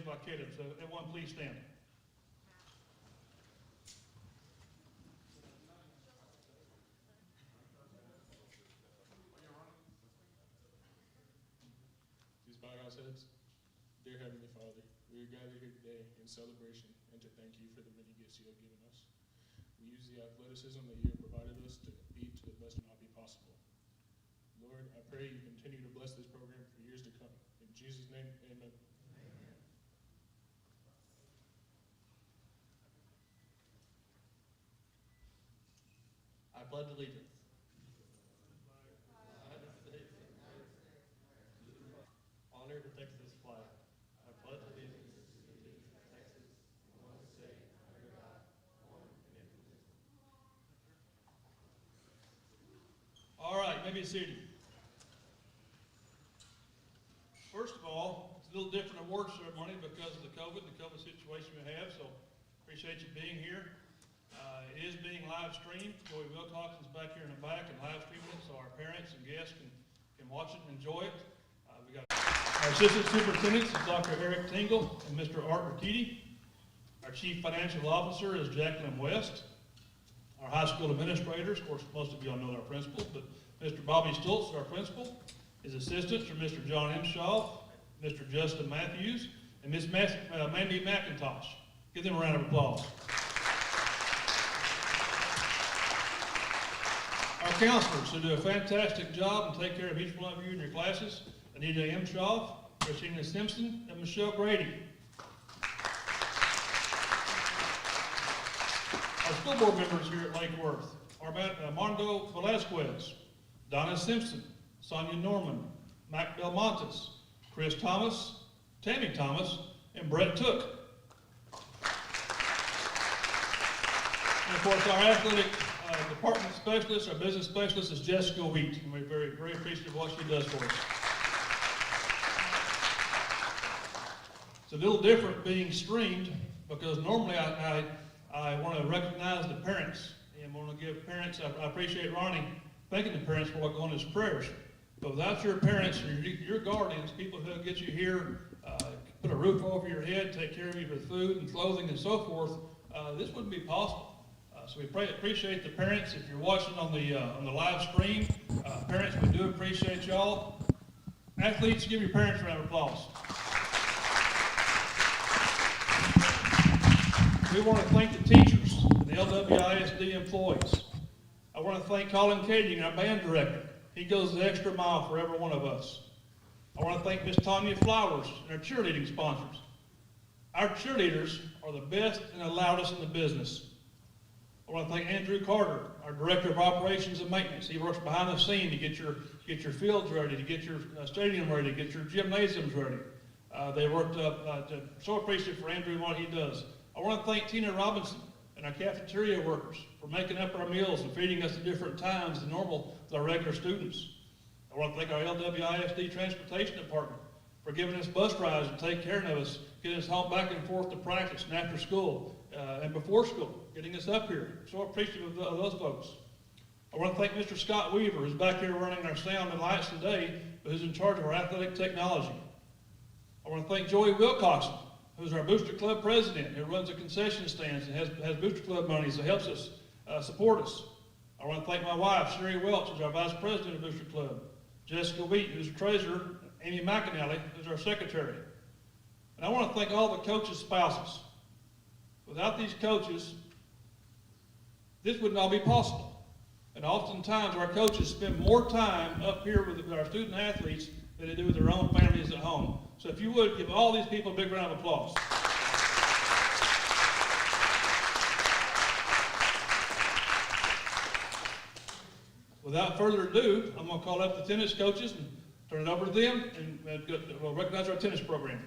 by Caleb. So everyone please stand. Please bow our heads. Dear Heavenly Father, we are gathered here today in celebration and to thank you for the many gifts you have given us. We use the athleticism that you have provided us to be to the best of our be possible. Lord, I pray you continue to bless this program for years to come. In Jesus' name, amen. I pledge allegiance. Honor the Texas flag. I pledge allegiance to Texas, one state, under God, one and indivisible. All right, maybe seated. First of all, it's a little different award ceremony because of the COVID situation we have, so appreciate you being here. It is being live streamed. Joey Wilcoxon's back here in the back and live streaming it so our parents and guests can watch it and enjoy it. We got our assistant superintendents is Dr. Eric Tingle and Mr. Art Rakiti. Our chief financial officer is Jacqueline West. Our high school administrators, of course, most of you all know our principals, but Mr. Bobby Stoltz, our principal. His assistants are Mr. John Imshaw, Mr. Justin Matthews, and Miss Mandy McIntosh. Give them a round of applause. Our counselors who do a fantastic job and take care of each one of you in your classes, Anita Imshaw, Christina Simpson, and Michelle Grady. Our school board members here at Lake Worth are Armando Velasquez, Donna Simpson, Sonia Norman, Mac Belmontes, Chris Thomas, Tammy Thomas, and Brett Took. And of course, our athletic department specialist, our business specialist is Jessica Wheat, and we're very, very appreciative of what she does for us. It's a little different being streamed because normally I want to recognize the parents and want to give parents, I appreciate Ronnie thanking the parents for what going as prayers. But without your parents or your guardians, people who get you here, put a roof over your head, take care of you with food and clothing and so forth, this wouldn't be possible. So we appreciate the parents. If you're watching on the live stream, parents, we do appreciate y'all. Athletes, give your parents a round of applause. We want to thank the teachers, the LWISD employees. I want to thank Colin Kading, our band director. He goes the extra mile for every one of us. I want to thank Miss Tanya Flowers and our cheerleading sponsors. Our cheerleaders are the best and the loudest in the business. I want to thank Andrew Carter, our Director of Operations and Maintenance. He works behind the scene to get your fields ready, to get your stadium ready, to get your gymnasiums ready. They worked up, so appreciative for Andrew and what he does. I want to thank Tina Robinson and our cafeteria workers for making up our meals and feeding us at different times than normal with our regular students. I want to thank our LWISD Transportation Department for giving us bus rides and taking care of us, getting us home back and forth to practice and after school and before school, getting us up here. So appreciative of those folks. I want to thank Mr. Scott Weaver, who's back here running our sound and lights today, but who's in charge of our athletic technology. I want to thank Joey Wilcoxon, who's our Booster Club president, who runs the concession stands and has Booster Club money, so helps us support us. I want to thank my wife, Sherry Welch, who's our vice president of Booster Club, Jessica Wheat, who's the treasurer, Amy McAnally, who's our secretary. And I want to thank all the coaches' spouses. Without these coaches, this would not be possible. And oftentimes our coaches spend more time up here with our student athletes than they do with their own families at home. So if you would, give all these people a big round of applause. Without further ado, I'm going to call up the tennis coaches and turn it over to them, and we'll recognize our tennis program.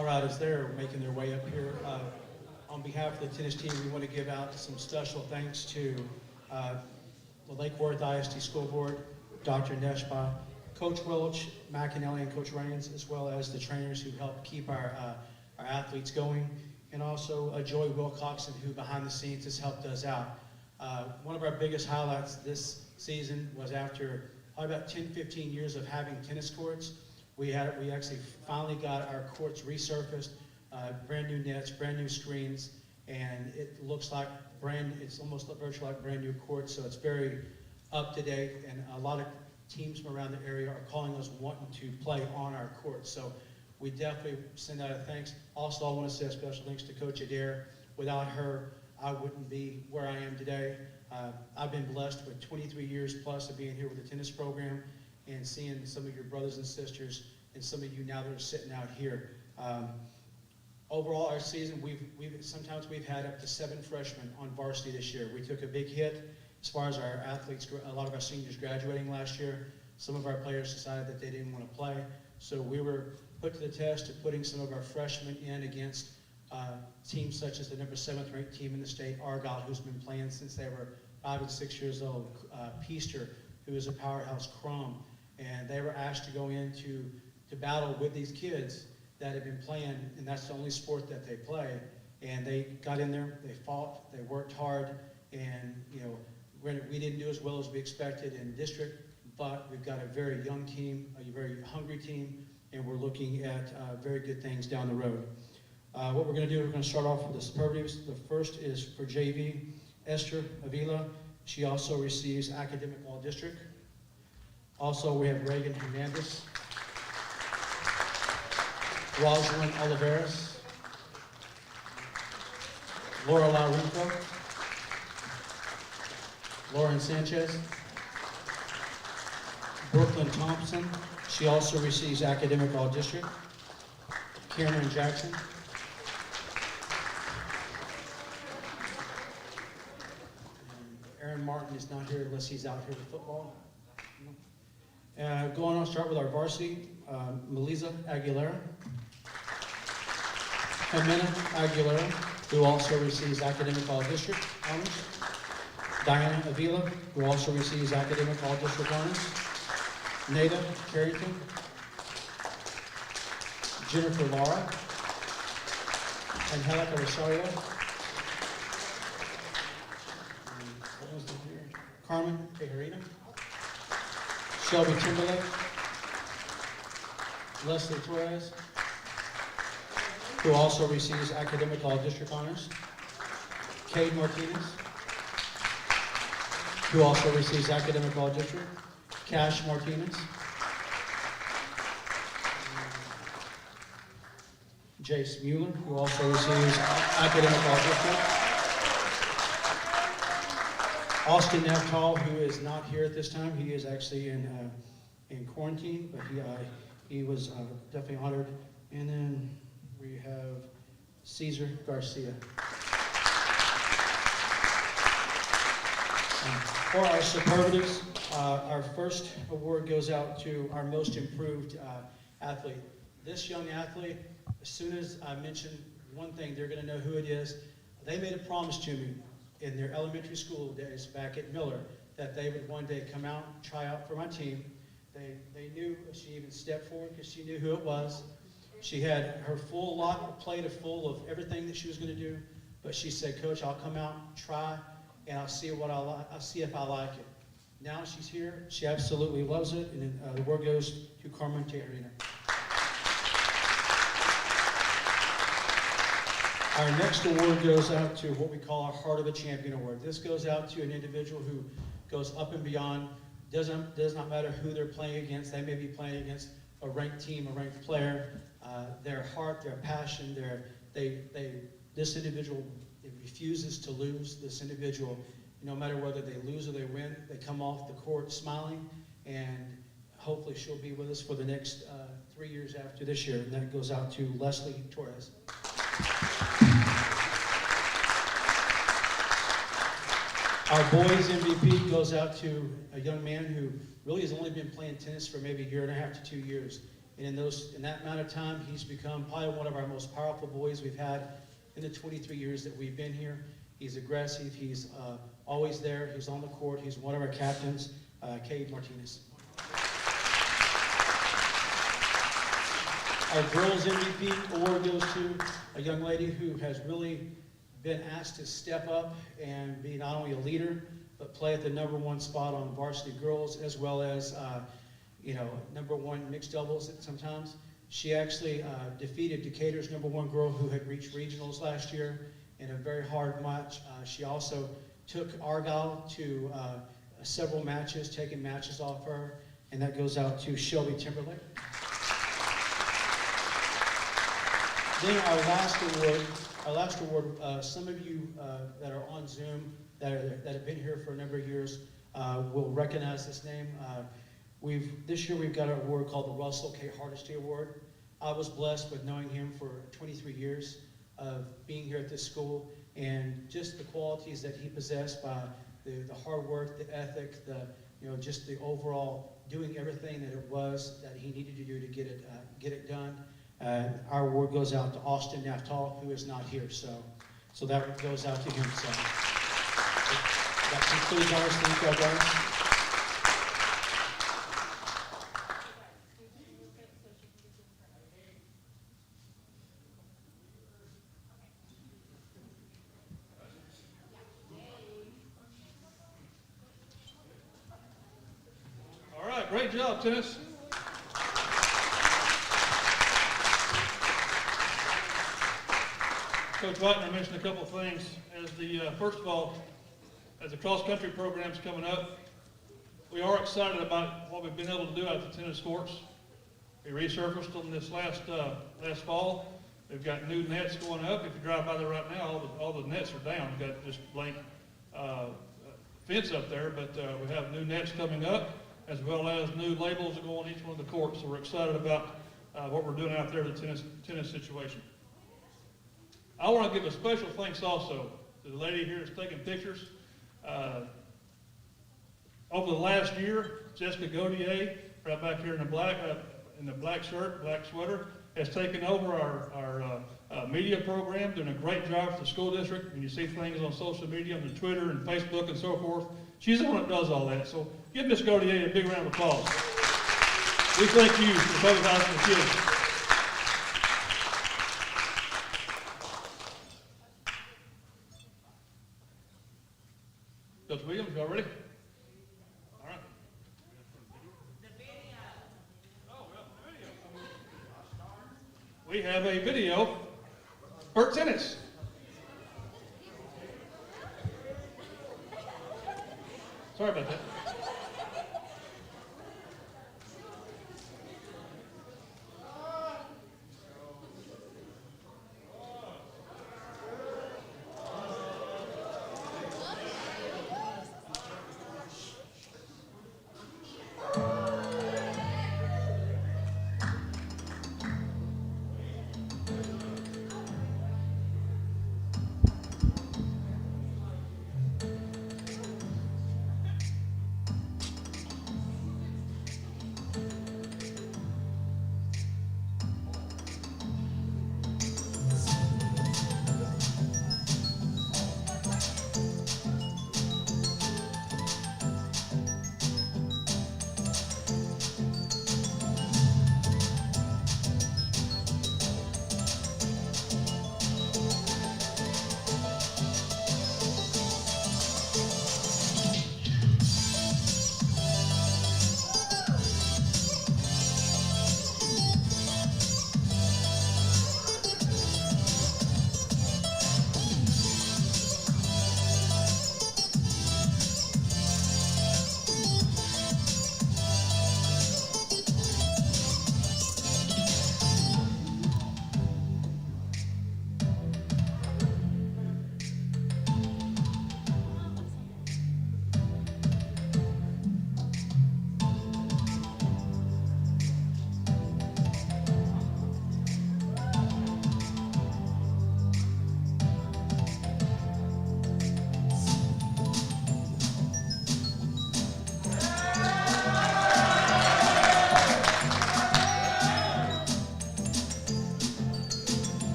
All right, as they're making their way up here, on behalf of the tennis team, we want to give out some special thanks to the Lake Worth ISD School Board, Dr. Neshba, Coach Welch, McAnally, and Coach Rains, as well as the trainers who help keep our athletes going, and also Joey Wilcoxon, who behind the scenes has helped us out. One of our biggest highlights this season was after probably about 10, 15 years of having tennis courts, we actually finally got our courts resurfaced, brand new nets, brand new screens, and it looks like it's almost virtually like brand new courts, so it's very up to date, and a lot of teams from around the area are calling us wanting to play on our courts. So we definitely send out a thanks. Also, I want to say a special thanks to Coach Adair. Without her, I wouldn't be where I am today. I've been blessed with 23 years plus of being here with the tennis program and seeing some of your brothers and sisters and some of you now that are sitting out here. Overall, our season, sometimes we've had up to 7 freshmen on varsity this year. We took a big hit as far as our athletes, a lot of our seniors graduating last year. Some of our players decided that they didn't want to play. So we were put to the test of putting some of our freshmen in against teams such as the number 7th ranked team in the state, Argyle, who's been playing since they were 5 and 6 years old, Peaster, who is a powerhouse, Crum, and they were asked to go in to battle with these kids that have been playing, and that's the only sport that they play. And they got in there, they fought, they worked hard, and we didn't do as well as we expected in district, but we've got a very young team, a very hungry team, and we're looking at very good things down the road. What we're going to do, we're going to start off with the superlatives. The first is for JV, Esther Avila. She also receives Academic All-District. Also, we have Reagan Hernandez, Rosalind Oliveras, Laura Laurico, Lauren Sanchez, Brooklyn Thompson. She also receives Academic All-District. Cameron Jackson. Aaron Martin is not here unless he's out here with football. Going on, start with our varsity. Melissa Aguilera. Jimena Aguilera, who also receives Academic All-District honors. Diana Avila, who also receives Academic All-District honors. Nada Carrington. Jennifer Lara. Angelica Rosario. Carmen Tejerina. Shelby Timberlake. Leslie Torres, who also receives Academic All-District honors. Cade Martinez, who also receives Academic All-District. Cash Martinez. Jace Mueller, who also receives Academic All-District. Austin Naftal, who is not here at this time. He is actually in quarantine, but he was definitely honored. And then we have Cesar Garcia. For our superlatives, our first award goes out to our most improved athlete. This young athlete, as soon as I mention one thing, they're going to know who it is. They made a promise to me in their elementary school days back at Miller that they would one day come out, try out for my team. They knew, she even stepped forward because she knew who it was. She had her plate full of everything that she was going to do, but she said, "Coach, I'll come out, try, and I'll see what I'll see if I like it." Now she's here. She absolutely loves it, and the word goes to Carmen Tejerina. Our next award goes out to what we call our Heart of a Champion Award. This goes out to an individual who goes up and beyond. Does not matter who they're playing against. They may be playing against a ranked team, a ranked player. Their heart, their passion, this individual refuses to lose. This individual, no matter whether they lose or they win, they come off the court smiling, and hopefully she'll be with us for the next 3 years after this year. And that goes out to Leslie Torres. Our boys MVP goes out to a young man who really has only been playing tennis for maybe a year and a half to 2 years. And in that amount of time, he's become probably one of our most powerful boys we've had in the 23 years that we've been here. He's aggressive. He's always there. He's on the court. He's one of our captains, Cade Martinez. Our girls MVP award goes to a young lady who has really been asked to step up and be not only a leader, but play at the #1 spot on varsity girls, as well as #1 mixed doubles sometimes. She actually defeated Decatur's #1 girl who had reached regionals last year in a very hard match. She also took Argyle to several matches, taking matches off her, and that goes out to Shelby Timberlake. Then our last award, some of you that are on Zoom that have been here for a number of years will recognize this name. This year we've got an award called the Russell K. Hardesty Award. I was blessed with knowing him for 23 years of being here at this school, and just the qualities that he possessed by the hard work, the ethic, just the overall doing everything that he needed to do to get it done. Our award goes out to Austin Naftal, who is not here, so that goes out to him. So that concludes ours. Thank you, guys. All right, great job, tennis. Coach Whitener mentioned a couple of things. First of all, as the cross-country program's coming up, we are excited about what we've been able to do out at the tennis courts. We resurfaced them this last fall. They've got new nets going up. If you drive by there right now, all the nets are down. We've got just blank fence up there, but we have new nets coming up, as well as new labels that go on each one of the courts. So we're excited about what we're doing out there in the tennis situation. I want to give a special thanks also to the lady here that's taking pictures. Over the last year, Jessica Gaudier, right back here in the black shirt, black sweater, has taken over our media program, doing a great job for the school district. When you see things on social media, on Twitter and Facebook and so forth, she's the one that does all that. So give Ms. Gaudier a big round of applause. We thank you for both high school kids. Coach Williams, y'all ready? All right. We have a video for tennis. Sorry about that.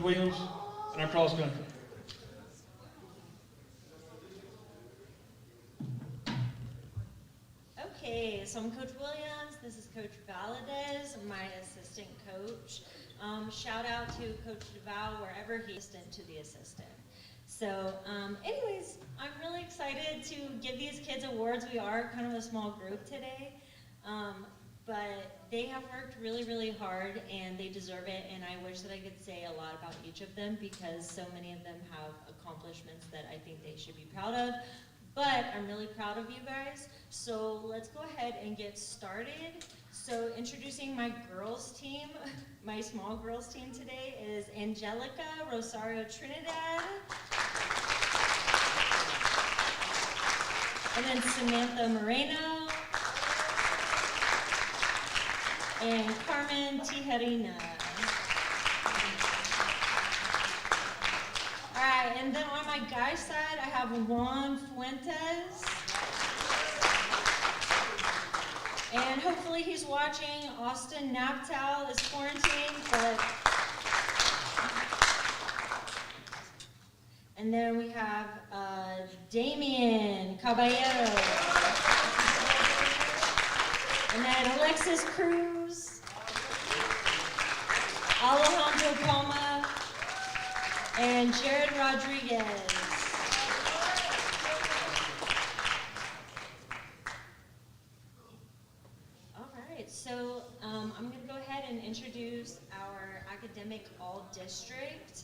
Coach Williams and our cross country. Okay, so I'm Coach Williams. This is Coach Valadez, my assistant coach. Shout out to Coach DeVal wherever he's assistant to the assistant. So anyways, I'm really excited to give these kids awards. We are kind of a small group today, but they have worked really, really hard and they deserve it. And I wish that I could say a lot about each of them because so many of them have accomplishments that I think they should be proud of. But I'm really proud of you guys. So let's go ahead and get started. So introducing my girls team, my small girls team today is Angelica Rosario Trinidad. And then Samantha Moreno. And Carmen Tijerina. All right, and then on my guy side, I have Juan Fuentes. And hopefully he's watching. Austin Naptal is quarantined, but... And then we have Damien Caballero. And then Alexis Cruz. Alejandro Palma. And Jared Rodriguez. All right, so I'm going to go ahead and introduce our academic all-district.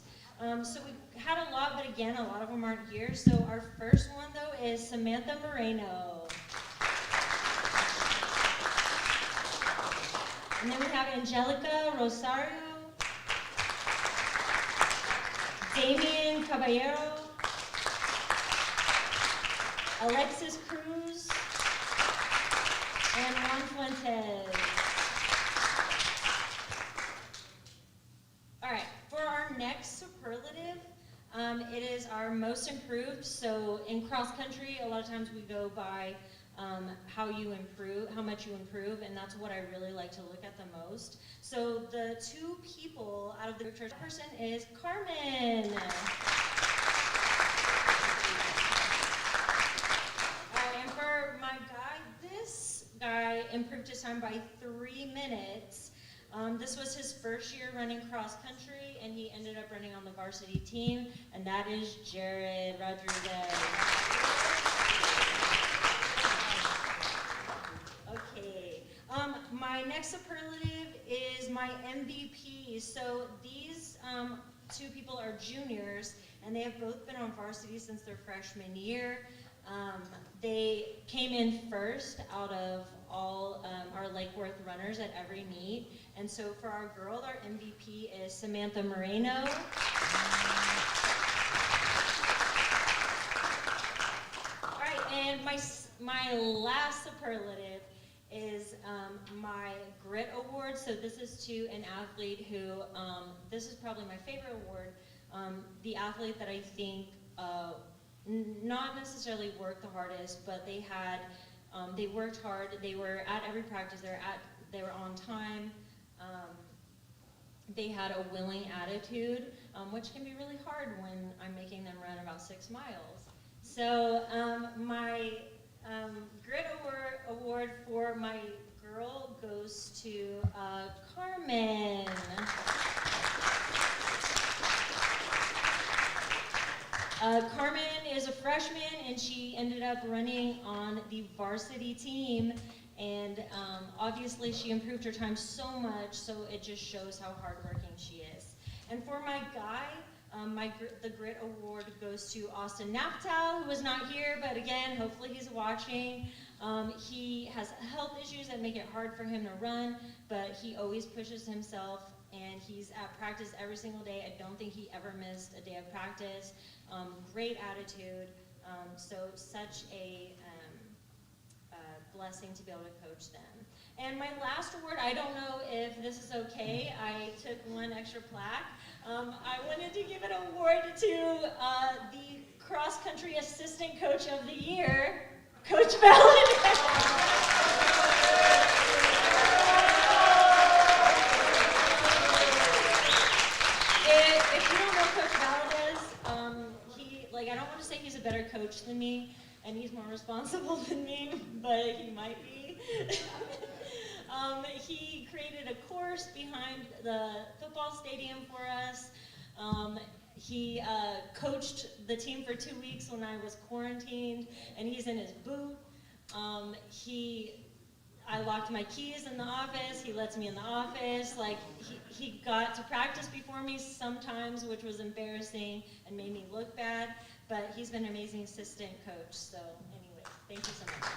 So we had a lot, but again, a lot of them aren't here. So our first one, though, is Samantha Moreno. And then we have Angelica Rosario. Damien Caballero, Alexis Cruz, and Juan Fuentes. All right, for our next superlative, it is our most improved. So in cross country, a lot of times we go by how you improve, how much you improve, and that's what I really like to look at the most. So the two people out of the church person is Carmen. And for my guy, this guy improved his time by 3 minutes. This was his first year running cross country, and he ended up running on the varsity team, and that is Jared Rodriguez. Okay, my next superlative is my MVP. So these two people are juniors, and they have both been on varsity since their freshman year. They came in first out of all our Lake Worth runners at every meet. And so for our girl, our MVP is Samantha Moreno. All right, and my last superlative is my grit award. So this is to an athlete who, this is probably my favorite award, the athlete that I think not necessarily worked the hardest, but they had, they worked hard, they were at every practice, they were on time, they had a willing attitude, which can be really hard when I'm making them run about 6 miles. So my grit award for my girl goes to Carmen. Carmen is a freshman, and she ended up running on the varsity team, and obviously she improved her time so much, so it just shows how hardworking she is. And for my guy, the grit award goes to Austin Naptal, who is not here, but again, hopefully he's watching. He has health issues that make it hard for him to run, but he always pushes himself, and he's at practice every single day. I don't think he ever missed a day of practice. Great attitude, so such a blessing to be able to coach them. And my last award, I don't know if this is okay, I took one extra plaque. I wanted to give an award to the cross-country assistant coach of the year, Coach Valadez. If than me, and he's more responsible than me, but he might be. He created a course behind the football stadium for us. He coached the team for 2 weeks when I was quarantined, and he's in his boot. I locked my keys in the office. He lets me in the office. Like, he got to practice before me sometimes, which was embarrassing and made me look bad, but he's been an amazing assistant coach. So anyway, thank you so much.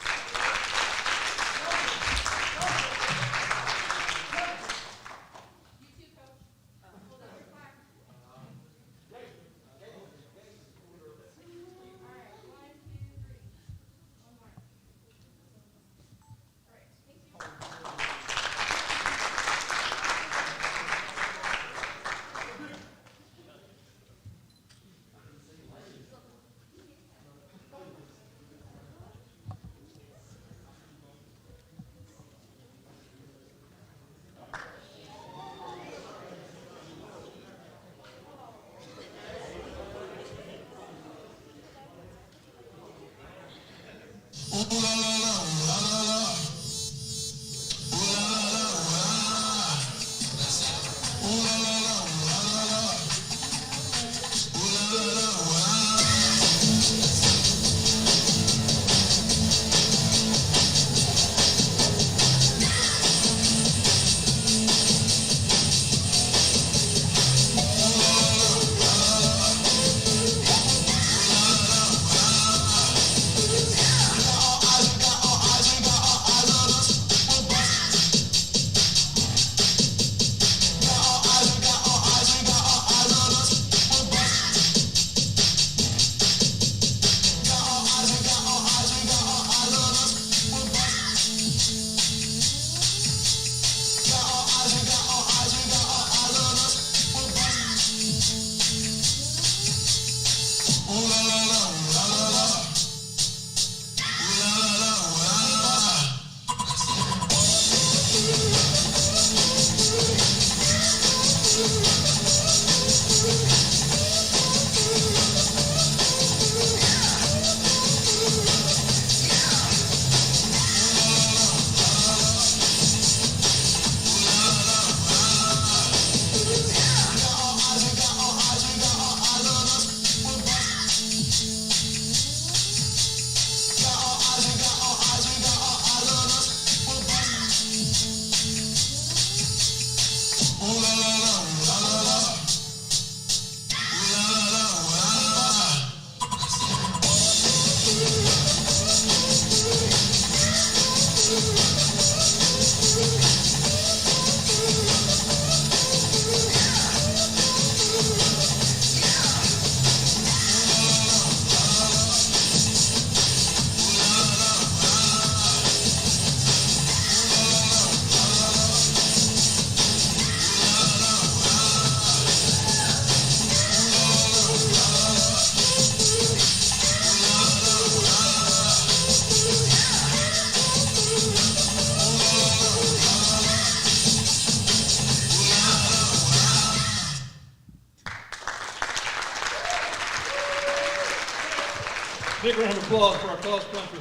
Big round of applause for our cross country.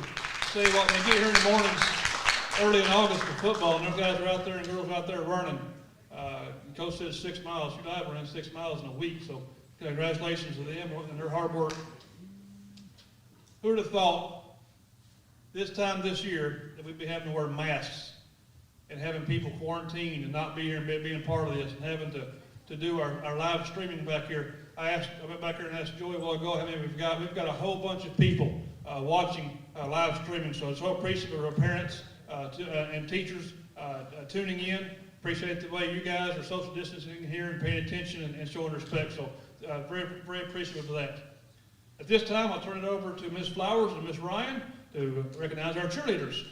Tell you what, when you get here in the mornings, early in August for football, and those guys are out there and girls out there running. Coach says 6 miles. You know, I've run 6 miles in a week, so congratulations to them and their hard work. Who would have thought this time this year that we'd be having to wear masks and having people quarantined and not be here and being part of this and having to do our live streaming back here. I went back there and asked Joey a while ago how many we've got. We've got a whole bunch of people watching live streaming, so so appreciative of our parents and teachers tuning in. Appreciate the way you guys are social distancing here and paying attention and showing respect, so very, very appreciative of that. At this time, I'll turn it over to Ms. Flowers and Ms. Ryan to recognize our cheerleaders.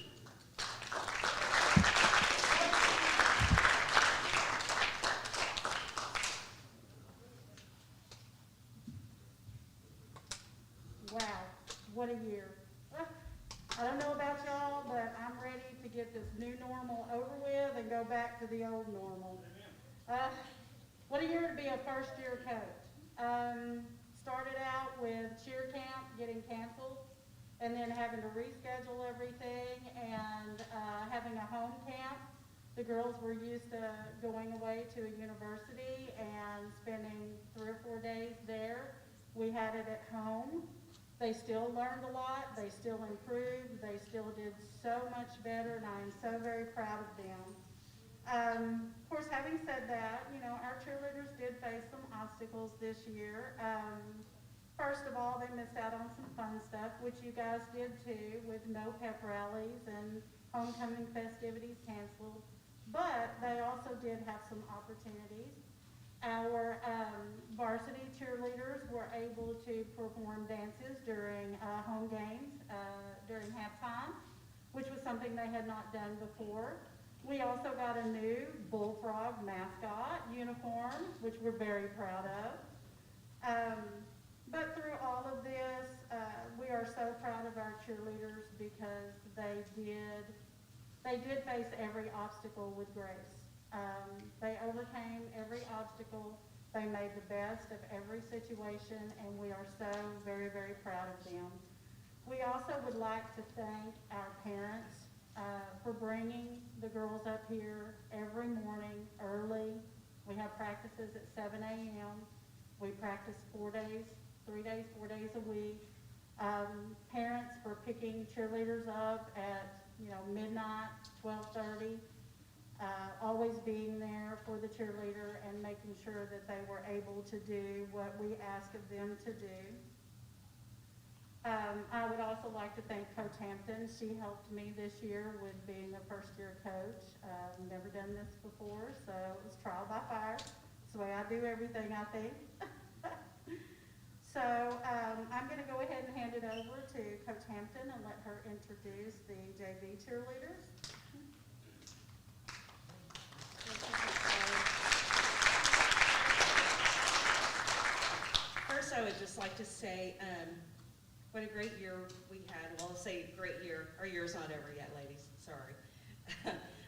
Wow, what a year. I don't know about y'all, but I'm ready to get this new normal over with and go back to the old normal. What a year to be a first-year coach. Started out with cheer camp getting canceled, and then having to reschedule everything and having a home camp. The girls were used to going away to a university and spending 3 or 4 days there. We had it at home. They still learned a lot. They still improved. They still did so much better, and I am so very proud of them. Of course, having said that, you know, our cheerleaders did face some obstacles this year. First of all, they missed out on some fun stuff, which you guys did too, with no pep rallies and homecoming festivities canceled. But they also did have some opportunities. Our varsity cheerleaders were able to perform dances during home games, during halftime, which was something they had not done before. We also got a new bullfrog mascot uniform, which we're very proud of. But through all of this, we are so proud of our cheerleaders because they did face every obstacle with grace. They overcame every obstacle. They made the best of every situation, and we are so very, very proud of them. We also would like to thank our parents for bringing the girls up here every morning early. We have practices at 7 a.m. We practice 4 days, 3 days, 4 days a week. Parents for picking cheerleaders up at midnight, 12:30, always being there for the cheerleader and making sure that they were able to do what we ask of them to do. I would also like to thank Coach Hampton. She helped me this year with being a first-year coach. Never done this before, so it was trial by fire. It's the way I do everything, I think. So I'm going to go ahead and hand it over to Coach Hampton and let her introduce the JV cheerleaders. First, I would just like to say what a great year we had. Well, I'll say great year. Our year's not over yet, ladies. Sorry.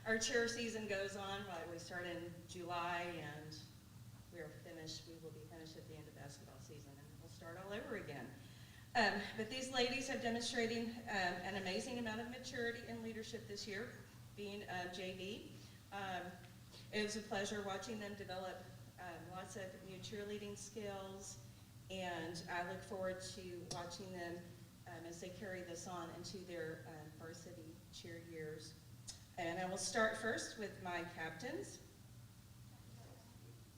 Our cheer season goes on. We start in July, and we will be finished at the end of basketball season, and we'll start all over again. But these ladies have demonstrated an amazing amount of maturity and leadership this year, being JV. It was a pleasure watching them develop lots of new cheerleading skills, and I look forward to watching them as they carry this on into their varsity cheer years. And I will start first with my captains.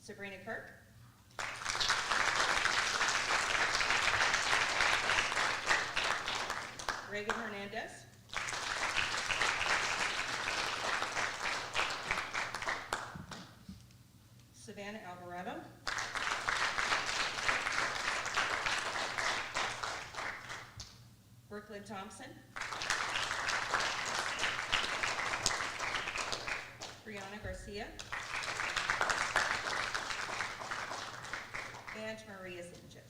Sabrina Kirk. Reagan Hernandez. Savannah Alvarado. Brooklyn Thompson. Brianna Garcia. And Maria Sanchez.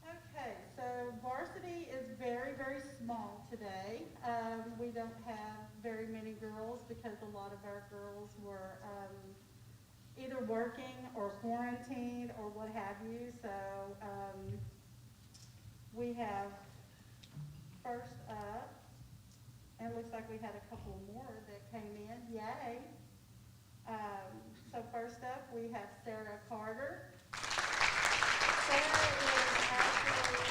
Okay, so varsity is very, very small today. We don't have very many girls because a lot of our girls were either working or quarantined or what have you. So we have first up, and it looks like we had a couple more that came in. Yay. So first up, we have Sarah Carter. Sarah is actually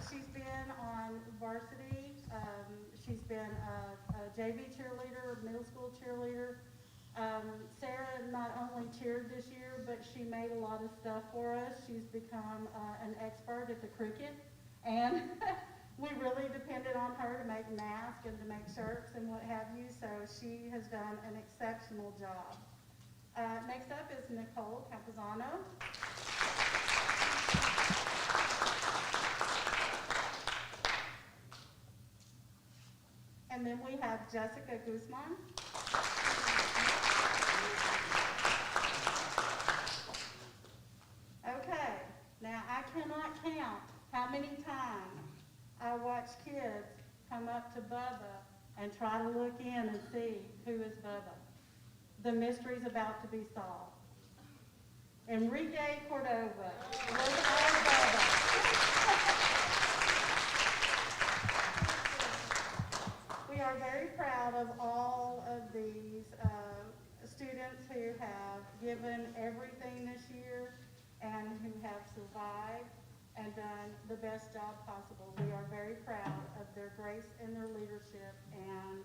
she's been on varsity. She's been a JV cheerleader, middle school cheerleader. Sarah not only cheered this year, but she made a lot of stuff for us. She's become an expert at the cricket, and we really depended on her to make masks and to make shirts and what have you, so she has done an exceptional job. Next up is Nicole Campuzano. And then we have Jessica Guzman. Okay, now I cannot count how many times I watch kids come up to Bubba and try to look in and see who is Bubba. the mystery's about to be solved. Enrique Cordova was all above us. We are very proud of all of these students who have given everything this year and who have survived and done the best job possible. We are very proud of their grace and their leadership and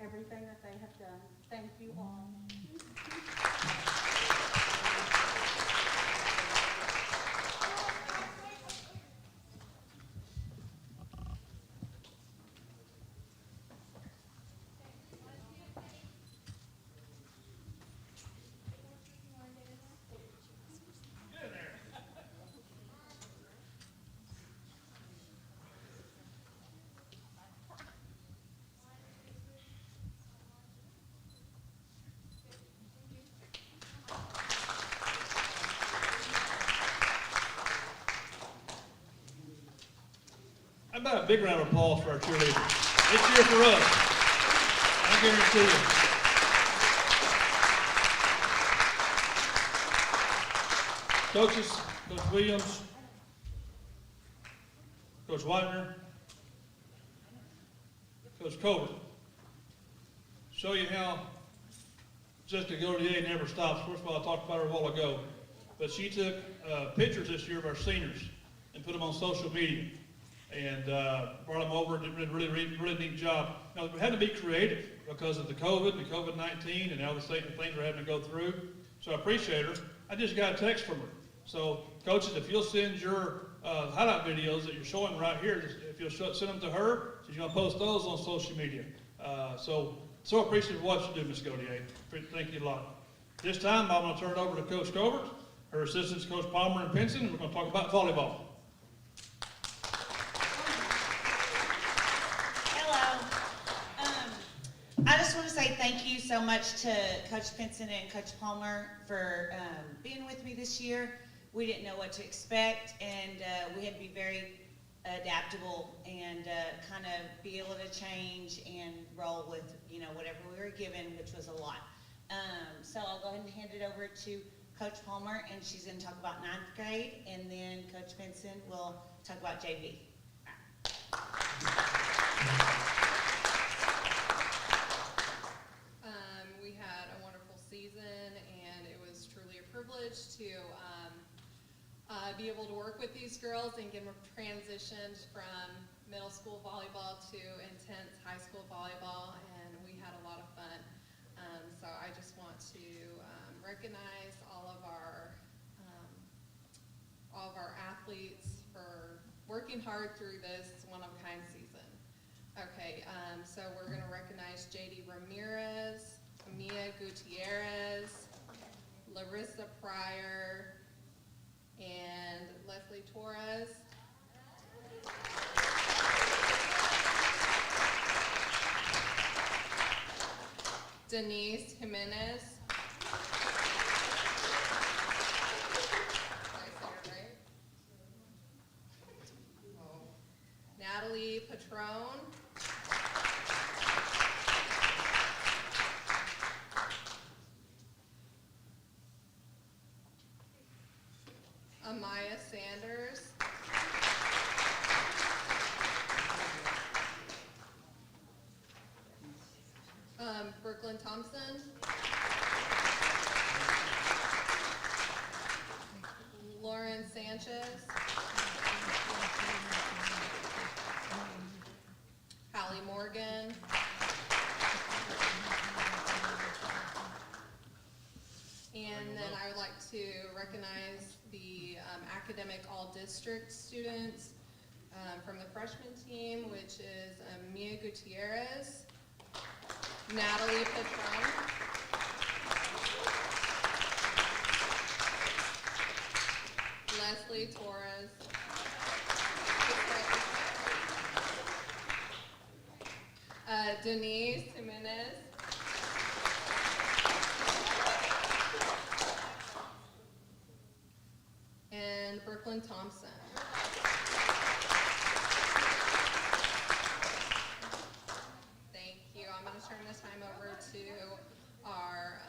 everything that they have done. Thank you all. How about a big round of applause for our cheerleaders? They cheer for us. I guarantee you. Coaches, Coach Williams, Coach Whitener, Coach Colbert. Show you how Jessica Gautier never stops. First of all, I talked about her a while ago, but she took pictures this year of our seniors and put them on social media. And brought them over, did a really neat job. Now, we had to be creative because of the COVID and COVID-19 and all the things we're having to go through. So I appreciate her. I just got a text from her. So, coaches, if you'll send your highlight videos that you're showing right here, if you'll send them to her, she's going to post those on social media. So appreciative of what you do, Ms. Gautier. Thank you a lot. This time, I'm going to turn it over to Coach Colbert, her assistants, Coach Palmer and Pinson, and we're going to talk about volleyball. I just want to say thank you so much to Coach Pinson and Coach Palmer for being with me this year. We didn't know what to expect, and we had to be very adaptable and kind of be able to change and roll with, whatever we were given, which was a lot. So I'll go ahead and hand it over to Coach Palmer, and she's going to talk about 9th grade, and then Coach Pinson will talk about JV. We had a wonderful season, and it was truly a privilege to be able to work with these girls and get them transitioned from middle school volleyball to intense high school volleyball, and we had a lot of fun. So I just want to recognize all of our athletes for working hard through this one-of-a-kind season. Okay, so we're going to recognize JD Ramirez, Mia Gutierrez, Larissa Pryor, and Leslie Torres. Denise Jimenez. Did I say it right? Oh. Natalie Patron. Amaya Sanders. Brooklyn Thompson. Lauren Sanchez. Hallie Morgan. And then I would like to recognize the academic all-district students from the freshman team, which is Mia Gutierrez, Natalie Patron, Leslie Torres, Denise Jimenez, and Brooklyn Thompson. Thank you. I'm going to turn this time over to our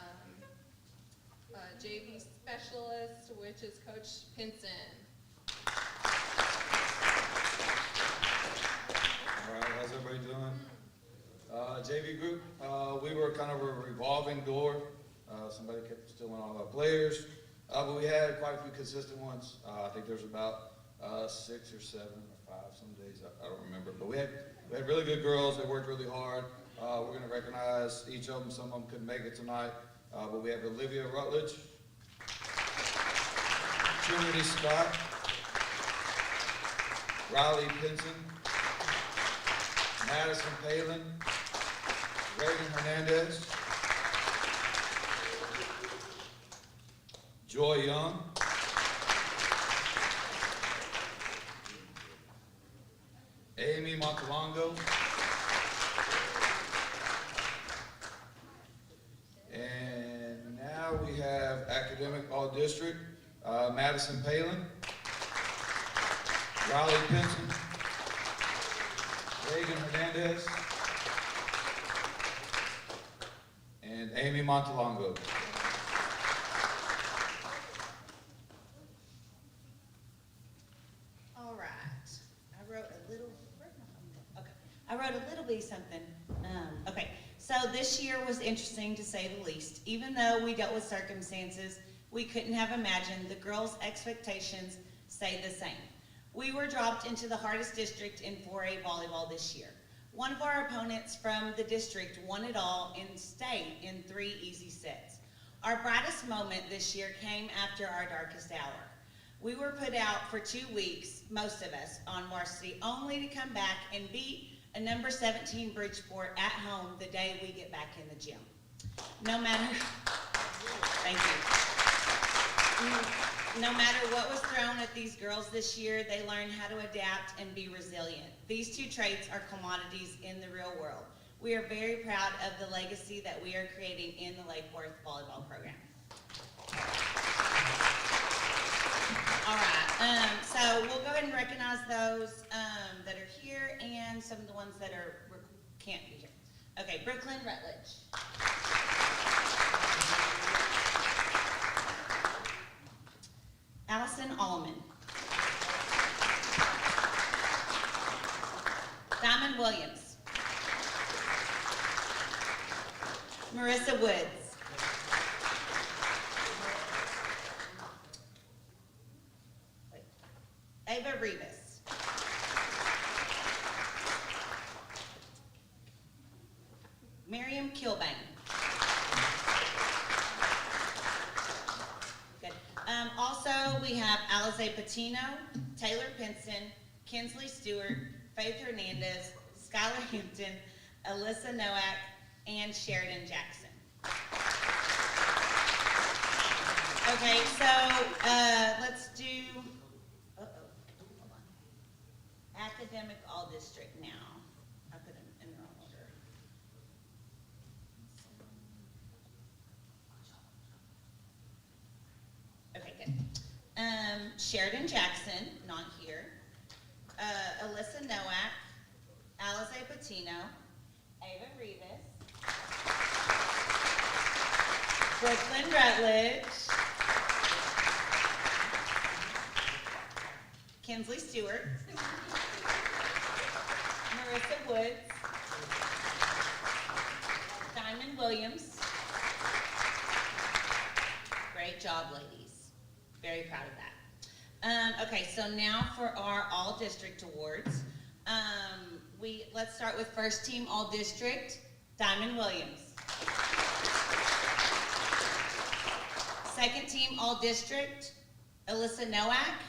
JV specialist, which is Coach Pinson. All right, how's everybody doing? JV group, we were kind of a revolving door. Somebody kept stealing all our players, but we had quite a few consistent ones. I think there's about 6 or 7 or 5 some days, I don't remember. But we had really good girls that worked really hard. We're going to recognize each of them. Some of them couldn't make it tonight, but we have Olivia Rutledge, Trinity Scott, Riley Pinson, Madison Palin, Reagan Hernandez, Joy Young, Amy Montalongo, and now we have Academic All-District, Madison Palin, Riley Pinson, Reagan Hernandez, and Amy Montalongo. All right, I wrote a little, okay, I wrote a little bitty something. Okay, so this year was interesting to say the least. Even though we dealt with circumstances we couldn't have imagined, the girls' expectations stayed the same. We were dropped into the hardest district in 4A volleyball this year. One of our opponents from the district won it all and stayed in 3 easy sets. Our brightest moment this year came after our darkest hour. We were put out for 2 weeks, most of us, on varsity, only to come back and beat a number 17 Bridgeport at home the day we get back in the gym. No matter, thank you. No matter what was thrown at these girls this year, they learned how to adapt and be resilient. These 2 traits are commodities in the real world. We are very proud of the legacy that we are creating in the Lake Worth volleyball program. All right, so we'll go ahead and recognize those that are here and some of the ones that can't be here. Okay, Brooklyn Rutledge. Allison Allman. Diamond Williams. Marissa Woods. Ava Rivas. Miriam Kilbane. Good. Also, we have Alize Patino, Taylor Pinson, Kinsley Stewart, Faith Hernandez, Skylar Hampton, Alyssa Nowak, and Sheridan Jackson. Okay, so let's do hold on. Academic All-District now. I put them in the wrong order. Okay, good. Sheridan Jackson, not here. Alyssa Nowak, Alize Patino, Ava Rivas, Brooklyn Rutledge, Kinsley Stewart, Marissa Woods, Diamond Williams. Great job, ladies. Very proud of that. Okay, so now for our All-District Awards. Let's start with first team All-District, Diamond Williams. Second team All-District, Alyssa Nowak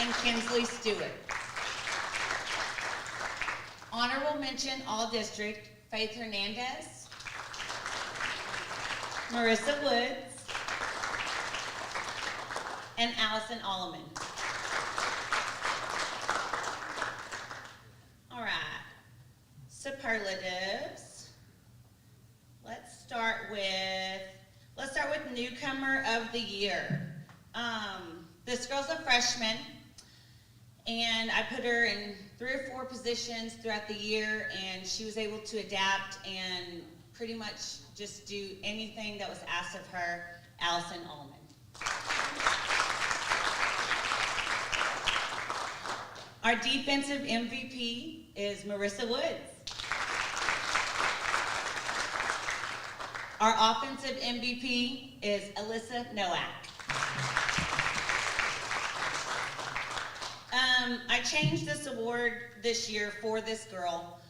and Kinsley Stewart. Honorable mention All-District, Faith Hernandez, Marissa Woods, and Allison Alleman. All right, superlatives. Let's start with newcomer of the year. This girl's a freshman, and I put her in 3 or 4 positions throughout the year, and she was able to adapt and pretty much just do anything that was asked of her, Allison Ullman. Our defensive MVP is Marissa Woods. Our offensive MVP is Alyssa Nowak. I changed this award this year for this girl,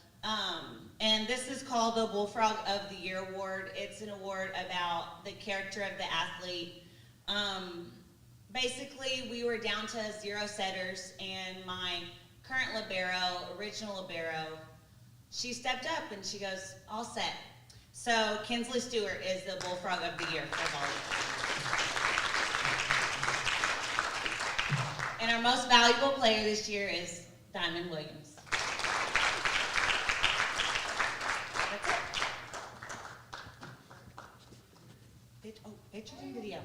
and this is called the Bullfrog of the Year Award. It's an award about the character of the athlete. Basically, we were down to 0 setters, and my current libero, original libero, she stepped up and she goes, all set. So Kinsley Stewart is the Bullfrog of the Year for volleyball. And our most valuable player this year is Diamond Williams. That's it. Pictures and video.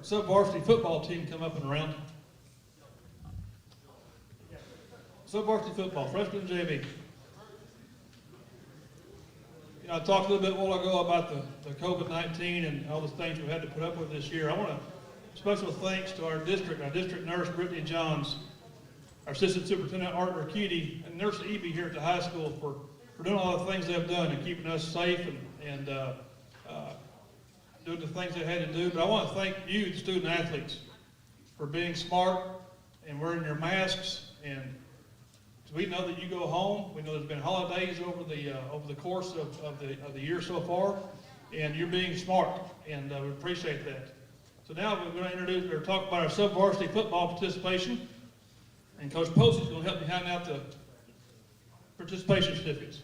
sub-varsity football team come up and around? Sub-varsity football, freshman and JV. You know, I talked a little bit a while ago about the COVID-19 and all the things we had to put up with this year. I want to special thanks to our district nurse, Brittany Johns, our assistant superintendent, Art Mercudi, and Nurse Evie here at the high school for doing all the things they've done and keeping us safe and doing the things they had to do. But I want to thank you, the student athletes, for being smart and wearing your masks. And we know that you go home. We know there's been holidays over the course of the year so far, and you're being smart, and we appreciate that. So now we're going to introduce or talk about our sub-varsity football participation, and Coach Posey is going to help me hand out the participation certificates.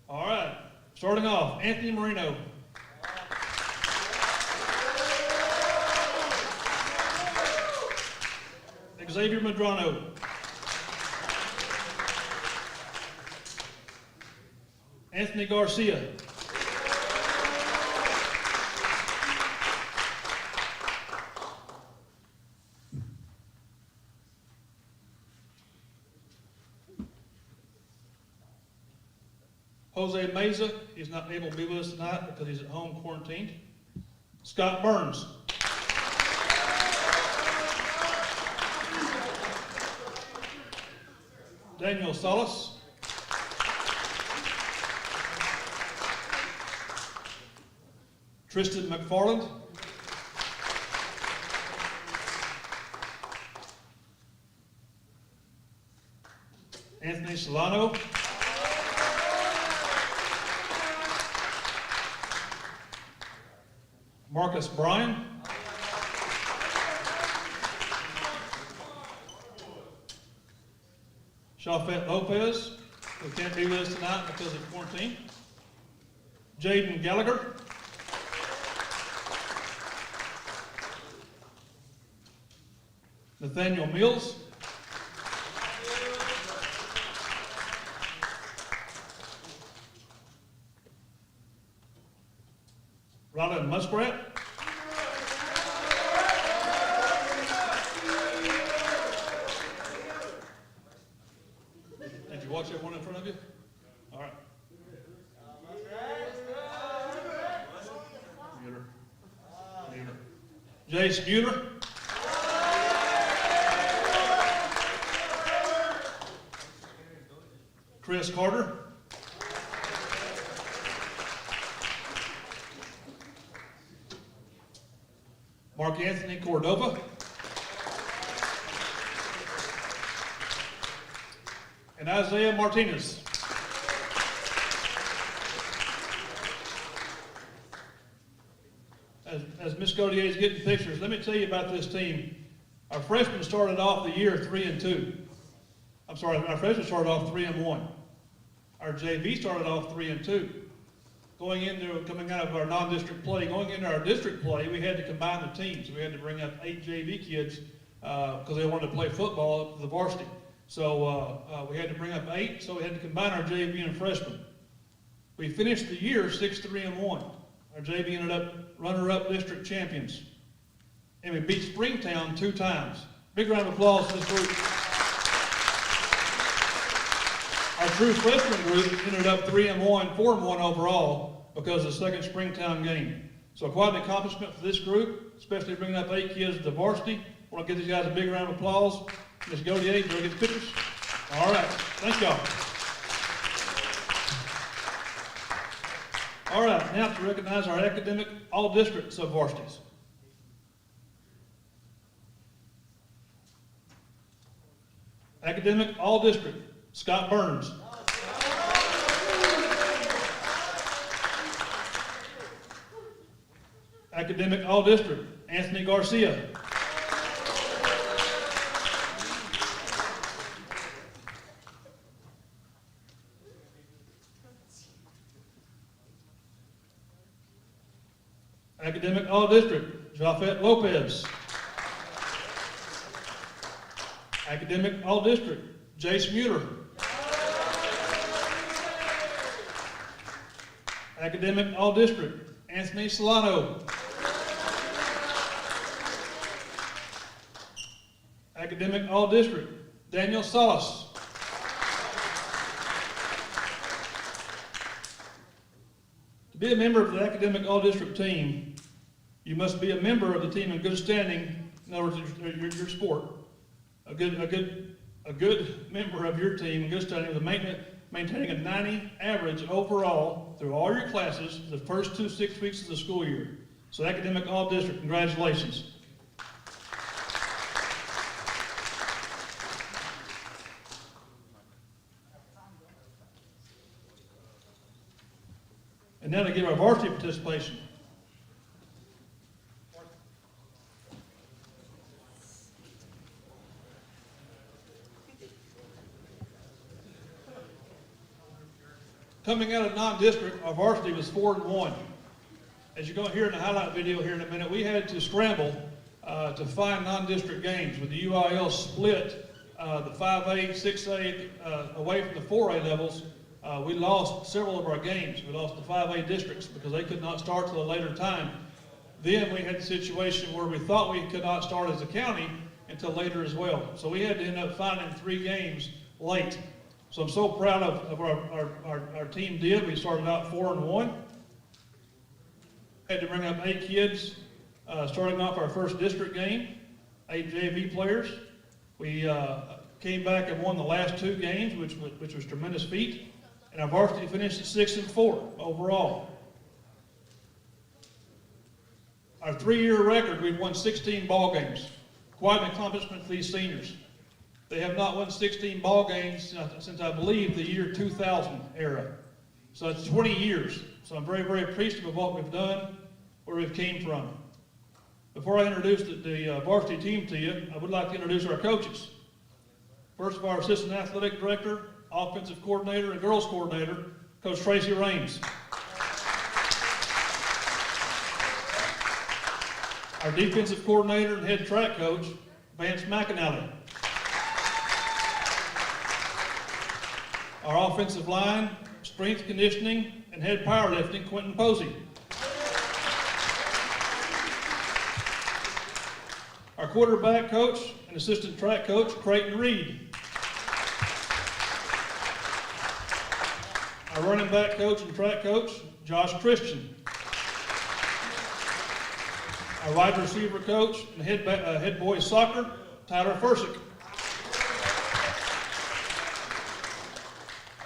All right, starting off, Anthony Marino. Xavier Medrano. Anthony Garcia. Jose Meza, he's not able to be with us tonight because he's at home quarantined. Scott Burns. Daniel Salas. Tristan McFarland. Anthony Solano. Marcus Bryan. Shafet Lopez, who can't be with us tonight because of quarantine. Jaden Gallagher. Nathaniel Mills. Rylan Muskrat. Did you watch everyone in front of you? All right. Mueller. Jace Mueller. Chris Carter. Mark Anthony Cordova. And Isaiah Martinez. As Ms. Gautier is getting pictures, let me tell you about this team. Our freshmen started off the year 3-2. I'm sorry, our freshmen started off 3-1. Our JV started off 3-2. Coming out of our non-district play, going into our district play, we had to combine the teams. We had to bring up 8 JV kids because they wanted to play football at the varsity. So we had to bring up 8, so we had to combine our JV and freshmen. We finished the year 6-3-1. Our JV ended up runner-up district champions. And we beat Springtown 2 times. Big round of applause for this group. Our true freshman group ended up 3-1, 4-1 overall because of the second Springtown game. So quite an accomplishment for this group, especially bringing up 8 kids to the varsity. I want to give these guys a big round of applause. Ms. Gautier, you want to get the pictures? All right, thank y'all. All right, now to recognize our academic all-district sub-varsities. Academic all-district, Scott Burns. Academic all-district, Anthony Garcia. Academic all-district, Jafet Lopez. Academic all-district, Jace Mueller. Academic All-District, Anthony Solano. Academic All-District, Daniel Salas. To be a member of the Academic All-District team, you must be a member of the team in good standing, in other words, your sport. A good member of your team in good standing with maintaining a 90 average overall through all your classes the first 6 weeks of the school year. So Academic All-District, congratulations. And now to give our varsity participation. Coming out of non-district, our varsity was 4-1. As you're going to hear in the highlight video here in a minute, we had to scramble to find non-district games. With the UIL split, the 5A, 6A away from the 4A levels, we lost several of our games. We lost the 5A districts because they could not start till a later time. Then we had a situation where we thought we could not start as a county until later as well. So we had to end up finding 3 games late. So I'm so proud of our team did. We started out 4-1. Had to bring up 8 kids, starting off our first district game, 8 JV players. We came back and won the last 2 games, which was a tremendous feat. And our varsity finished at 6-4 overall. Our 3-year record, we've won 16 ball games. Quite an accomplishment for these seniors. They have not won 16 ball games since I believe the year 2000 era. So it's 20 years. So I'm very, very appreciative of what we've done, where we've came from. Before I introduce the varsity team to you, I would like to introduce our coaches. First of all, our assistant athletic director, offensive coordinator, and girls coordinator, Coach Tracy Raines. Our defensive coordinator and head track coach, Vance McAnally. Our offensive line, strength conditioning, and head powerlifting, Quentin Posey. Our quarterback coach and assistant track coach, Creighton Reed. Our running back coach and track coach, Josh Christian. Our wide receiver coach and head boys soccer, Tyler Fursick.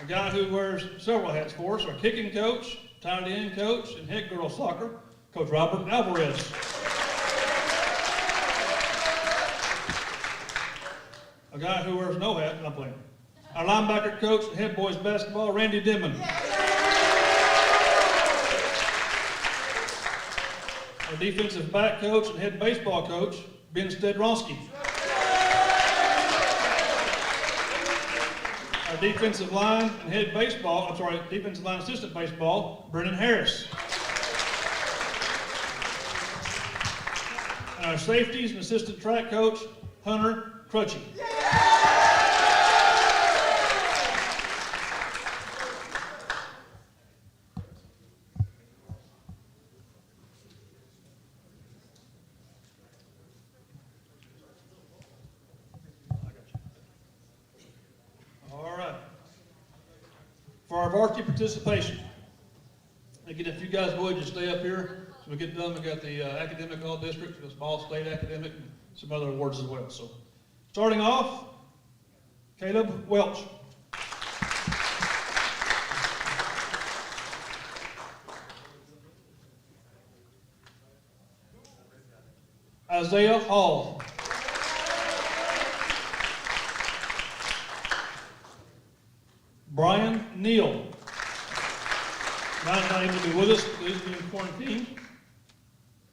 A guy who wears several hats for us, our kicking coach, tight end coach, and head girls soccer, Coach Robert Alvarez. A guy who wears no hat, I'm playing. Our linebacker coach and head boys basketball, Randy Dimon. Our defensive back coach and head baseball coach, Ben Stedronsky. Our defensive line and defensive line assistant baseball, Brennan Harris. And our safeties and assistant track coach, Hunter Crutchy. For our varsity participation, again, if you guys would just stay up here so we get done. We got the academic all district, the small state academic, and some other awards as well. So, starting off, Caleb Welch. Isaiah Hall. Brian Neal. Not able to be with us, he's been in quarantine.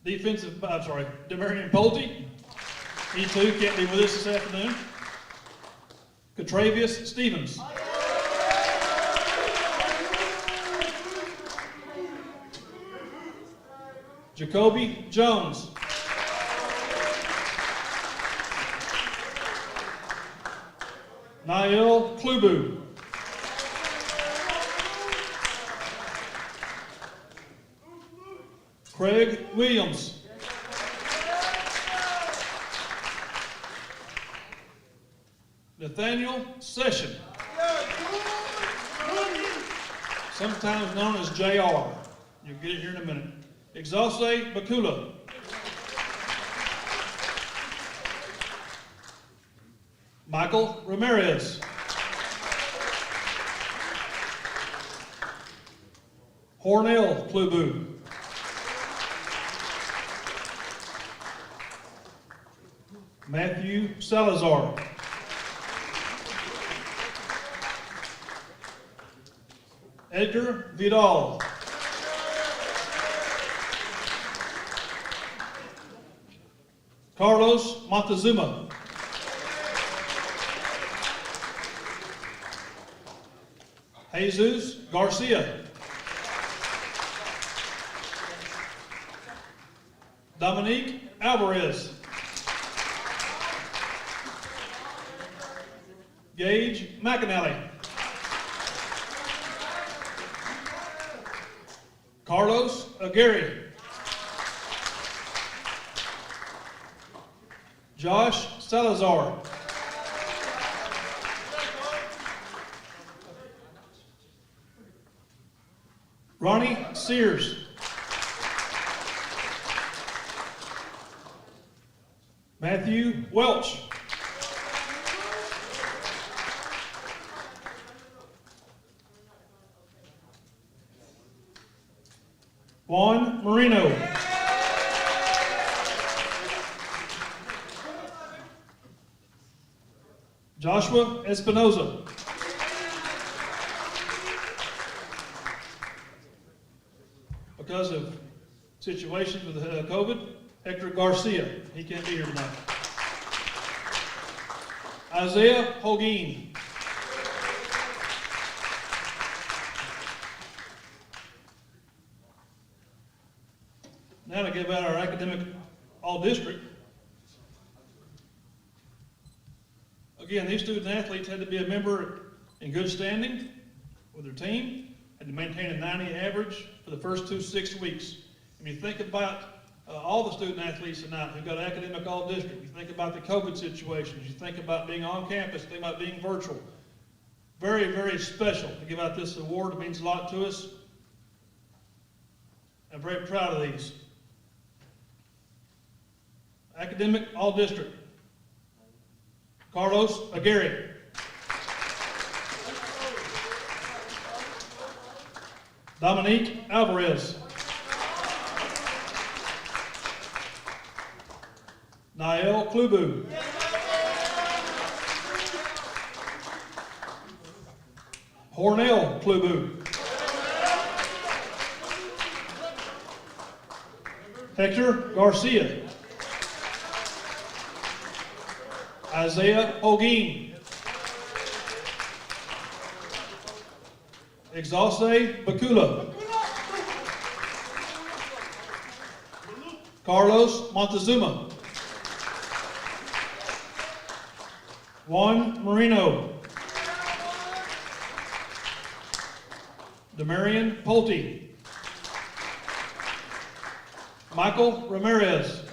Demarion Pulte. He too can't be with us this afternoon. Catravius Stevens. Jacoby Jones. Niall Klubu. Craig Williams. Nathaniel Session, sometimes known as JR. You'll get it here in a minute. Exalce Bakula. Michael Ramirez. Hornell Klubu. Matthew Salazar. Edgar Vidal. Carlos Montezuma. Jesus Garcia. Dominique Alvarez. Gage McAnally. Carlos Aguirre. Josh Salazar. Ronnie Sears. Matthew Welch. Juan Marino. Joshua Espinoza. Because of situations with COVID, Hector Garcia, he can't be here tonight. Isaiah Holguin. Now to give out our academic all-district. Again, these student athletes had to be a member in good standing with their team, had to maintain a 90 average for the first 6 weeks. If you think about all the student athletes tonight who got academic all-district, you think about the COVID situations, you think about being on campus, you think about being virtual. Very, very special to give out this award. It means a lot to us. I'm very proud of these. Academic all-district. Carlos Aguirre. Dominique Alvarez. Nael Klubu. Hornell Klubu. Hector Garcia. Isaiah Holguin. Exalce Bakula. Carlos Montezuma. Juan Marino. Demarion Pulte. Michael Ramirez.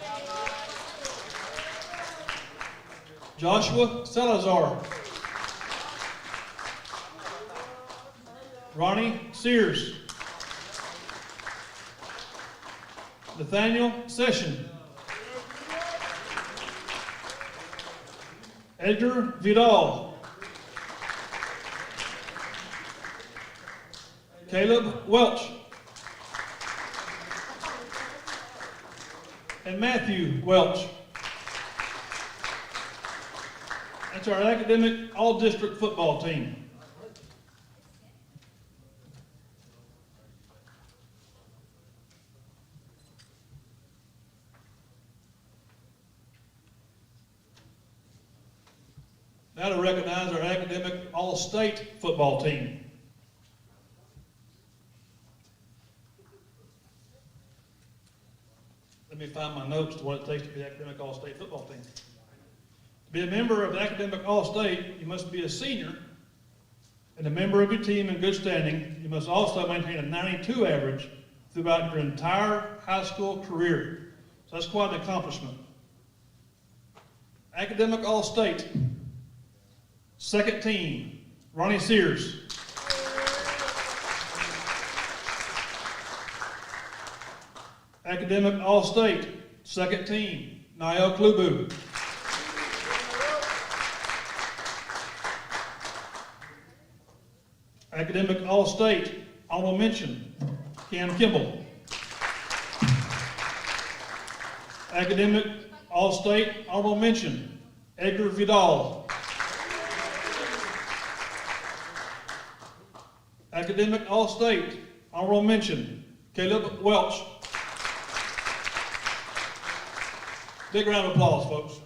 Joshua Salazar. Ronnie Sears. Nathaniel Session. Edgar Vidal. Caleb Welch. And Matthew Welch. That's our academic all-district football team. Now to recognize our academic all-state football team. Let me find my notes to what it takes to be the academic all-state football team. To be a member of the academic all-state, you must be a senior and a member of your team in good standing. You must also maintain a 92 average throughout your entire high school career. So that's quite an accomplishment. Academic All-State, second team, Ronnie Sears. Academic All-State, second team, Niall Klubu. Academic All-State, honorable mention, Cam Kimball. Academic All-State, honorable mention, Edgar Vidal. Academic All-State, honorable mention, Caleb Welch. Big round of applause, folks.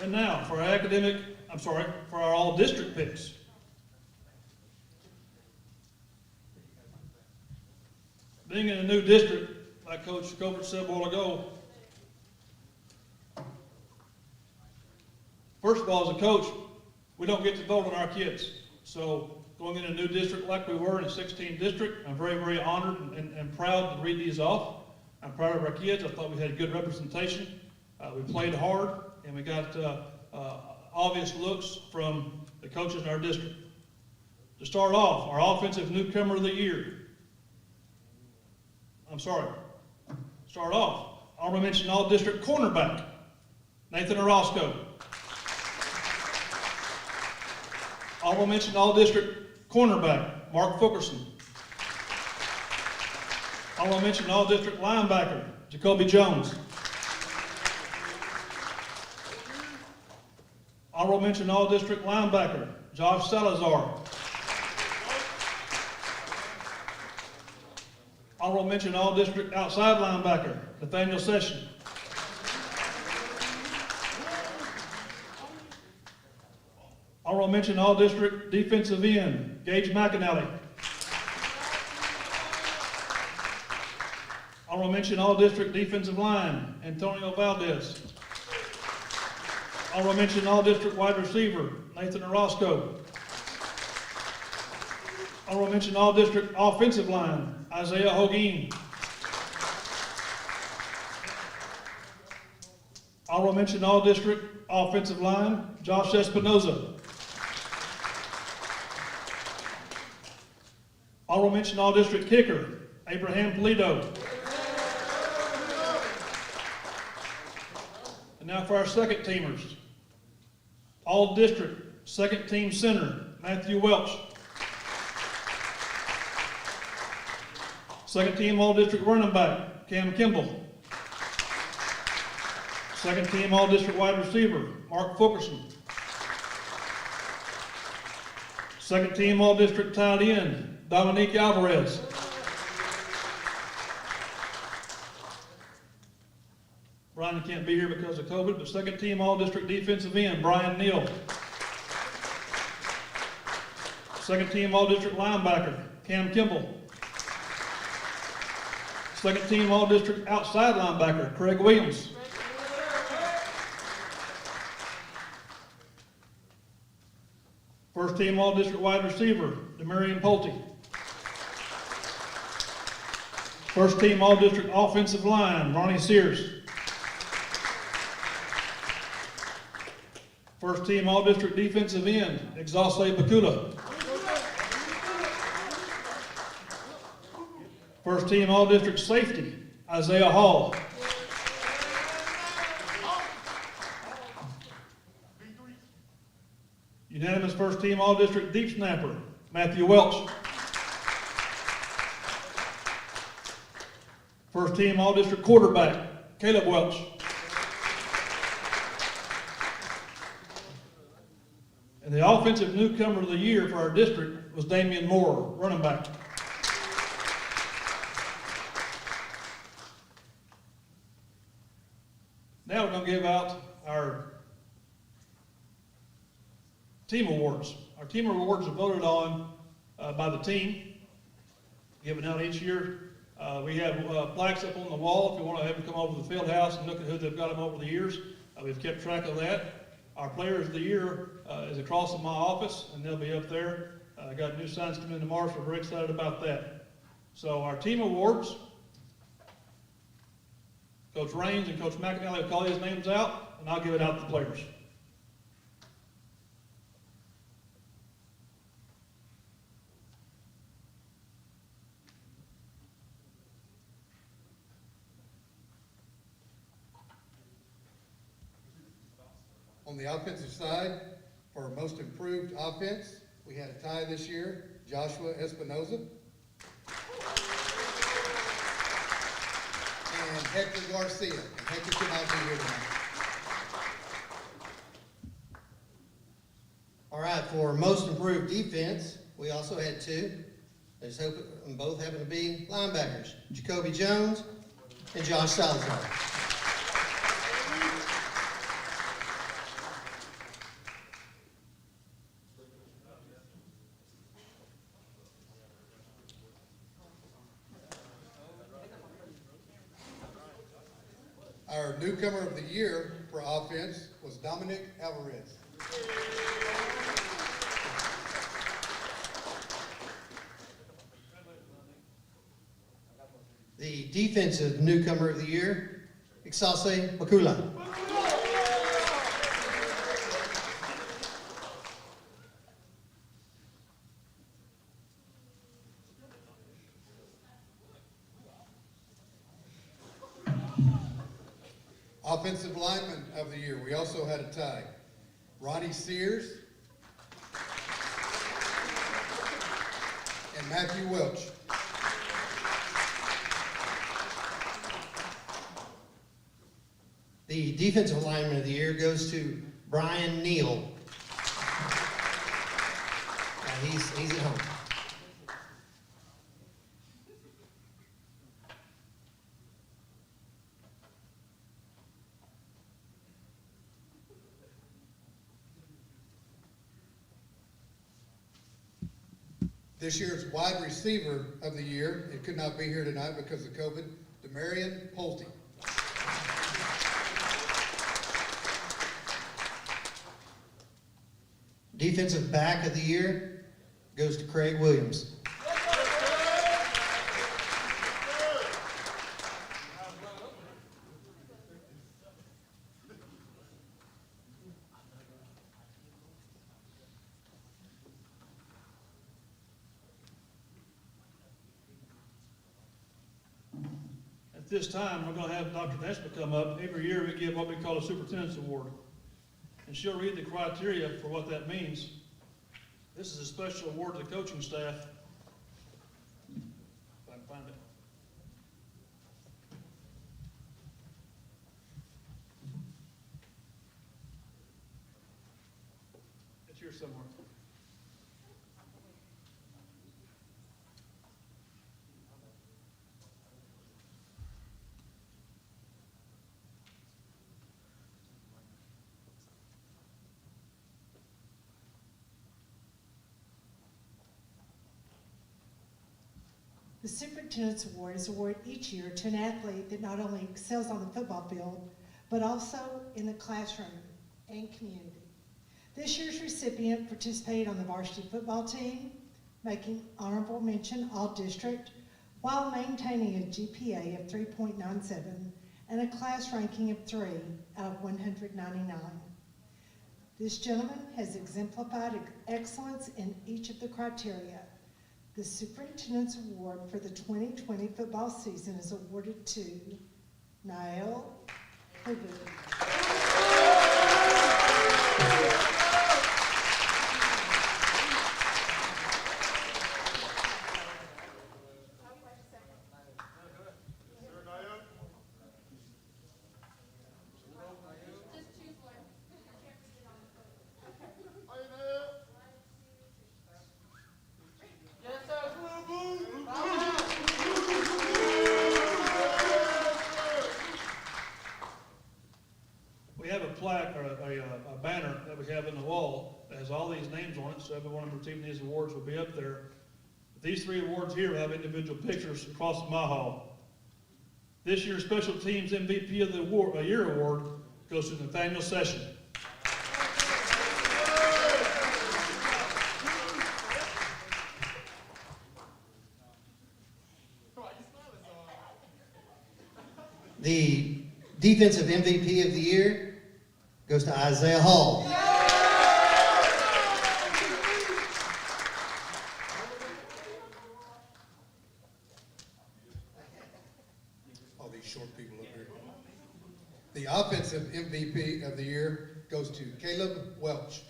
And now for our for our all-district picks. Being in a new district, like Coach Colbert said a while ago, first of all, as a coach, we don't get to vote on our kids. So going in a new district like we were in 16th district, I'm very, very honored and proud to read these off. I'm proud of our kids. I thought we had a good representation. We played hard, and we got obvious looks from the coaches in our district. To start off, our offensive newcomer of the year. Start off, honorable mention all-district cornerback, Nathan Orozco. Honorable mention all-district cornerback, Mark Fulkerson. Honorable mention all-district linebacker, Jacoby Jones. Honorable mention all-district linebacker, Josh Salazar. Honorable mention all-district outside linebacker, Nathaniel Session. Honorable mention all-district defensive end, Gage McAnally. Honorable mention all-district defensive line, Antonio Valdez. Honorable mention all-district wide receiver, Nathan Orozco. Honorable mention all-district offensive line, Isaiah Hogan. Honorable mention all-district offensive line, Josh Espinoza. Honorable mention all-district kicker, Abraham Polito. And now for our second teamers. All-district second team center, Matthew Welch. Second team all-district running back, Cam Kimball. Second team all-district wide receiver, Mark Fulkerson. Second team all-district tight end, Dominique Alvarez. Brian can't be here because of COVID, but second team all-district defensive end, Brian Neal. Second team all-district linebacker, Cam Kimball. Second team all-district outside linebacker, Craig Williams. First team all-district wide receiver, Demarion Pulte. First team all-district offensive line, Ronnie Sears. First team all-district defensive end, Exauce Bakula. First team all-district safety, Isaiah Hall. Unanimous first team all-district deep snapper, Matthew Welch. First team all-district quarterback, Caleb Welch. And the offensive newcomer of the year for our district was Damian Moore, running back. Now we're going to give out our team awards. Our team awards are voted on by the team, given out each year. We have plaques up on the wall if you want to have them come over to the field house and look at who they've got them over the years. We've kept track of that. Our players of the year is across in my office, and they'll be up there I got new signs coming in tomorrow, so we're very excited about that. So our team awards, Coach Raines and Coach McAnally will call these names out, and I'll give it out to the players. On the offensive side, for most improved offense, we had a tie this year, Joshua Espinoza. And Hector Garcia. And Hector could not be here tonight. All right, for most improved defense, we also had two. I just hope them both happen to be linebackers, Jacoby Jones and Josh Salazar. Our newcomer of the year for offense was Dominic Alvarez. The defensive newcomer of the year, Exase Bakula. Offensive lineman of the year, we also had a tie. Ronnie Sears and Matthew Welch. The defensive lineman of the year goes to Brian Neal. He's at home. This year's wide receiver of the year, it could not be here tonight because of COVID, Demarion Pulte. Defensive back of the year goes to Craig Williams. At this time, we're going to have Dr. Neshma come up. Every year we give what we call a Superintendent's Award. And she'll read the criteria for what that means. This is a special award to the coaching staff. If I can find it. It's here somewhere. The Superintendent's Award is awarded each year to an athlete that not only excels on the football field, but also in the classroom and community. This year's recipient participated on the varsity football team, making honorable mention all-district, while maintaining a GPA of 3.97 and a class ranking of 3 out of 199. This gentleman has exemplified excellence in each of the criteria. The Superintendent's Award for the 2020 football season is awarded to Nael Hubu. We have a plaque or a banner that we have in the wall that has all these names on it, so everyone receiving these awards will be up there. These three awards here have individual pictures across my hall. This year's Special Teams MVP of the Year award goes to Nathaniel Session. The defensive MVP of the year goes to Isaiah Hall. All these short people up here. The offensive MVP of the year goes to Caleb Welch.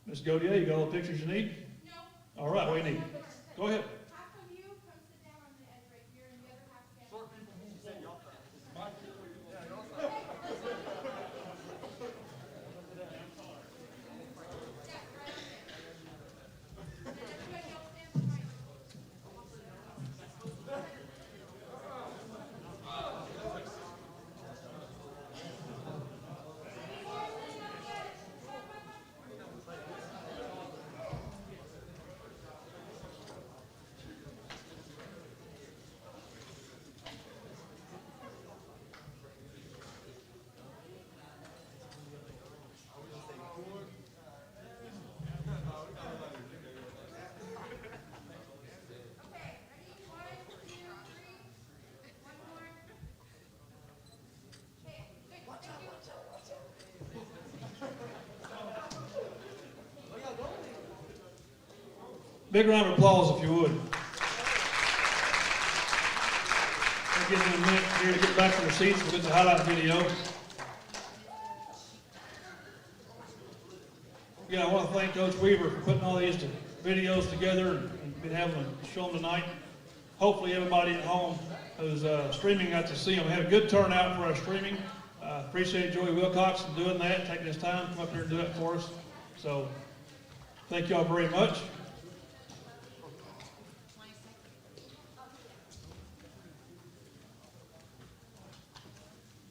Ms. Godier, you got all the pictures you need? No. All right, what do you need? Go ahead. Half of you come sit down on the edge right here, and the other half stand. Big round of applause if you would. We'll give them a minute here to get back to their seats. We'll get the highlight video. Yeah, I want to thank Coach Weaver for putting all these videos together and been having to show them tonight. Hopefully everybody at home who's streaming got to see them. We had a good turnout for our streaming. Appreciate Joey Wilcox for doing that, taking his time to come up here and do that for us. So thank y'all very much.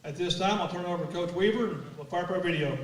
At this time, I'll turn it over to Coach Weaver and we'll fire up our video.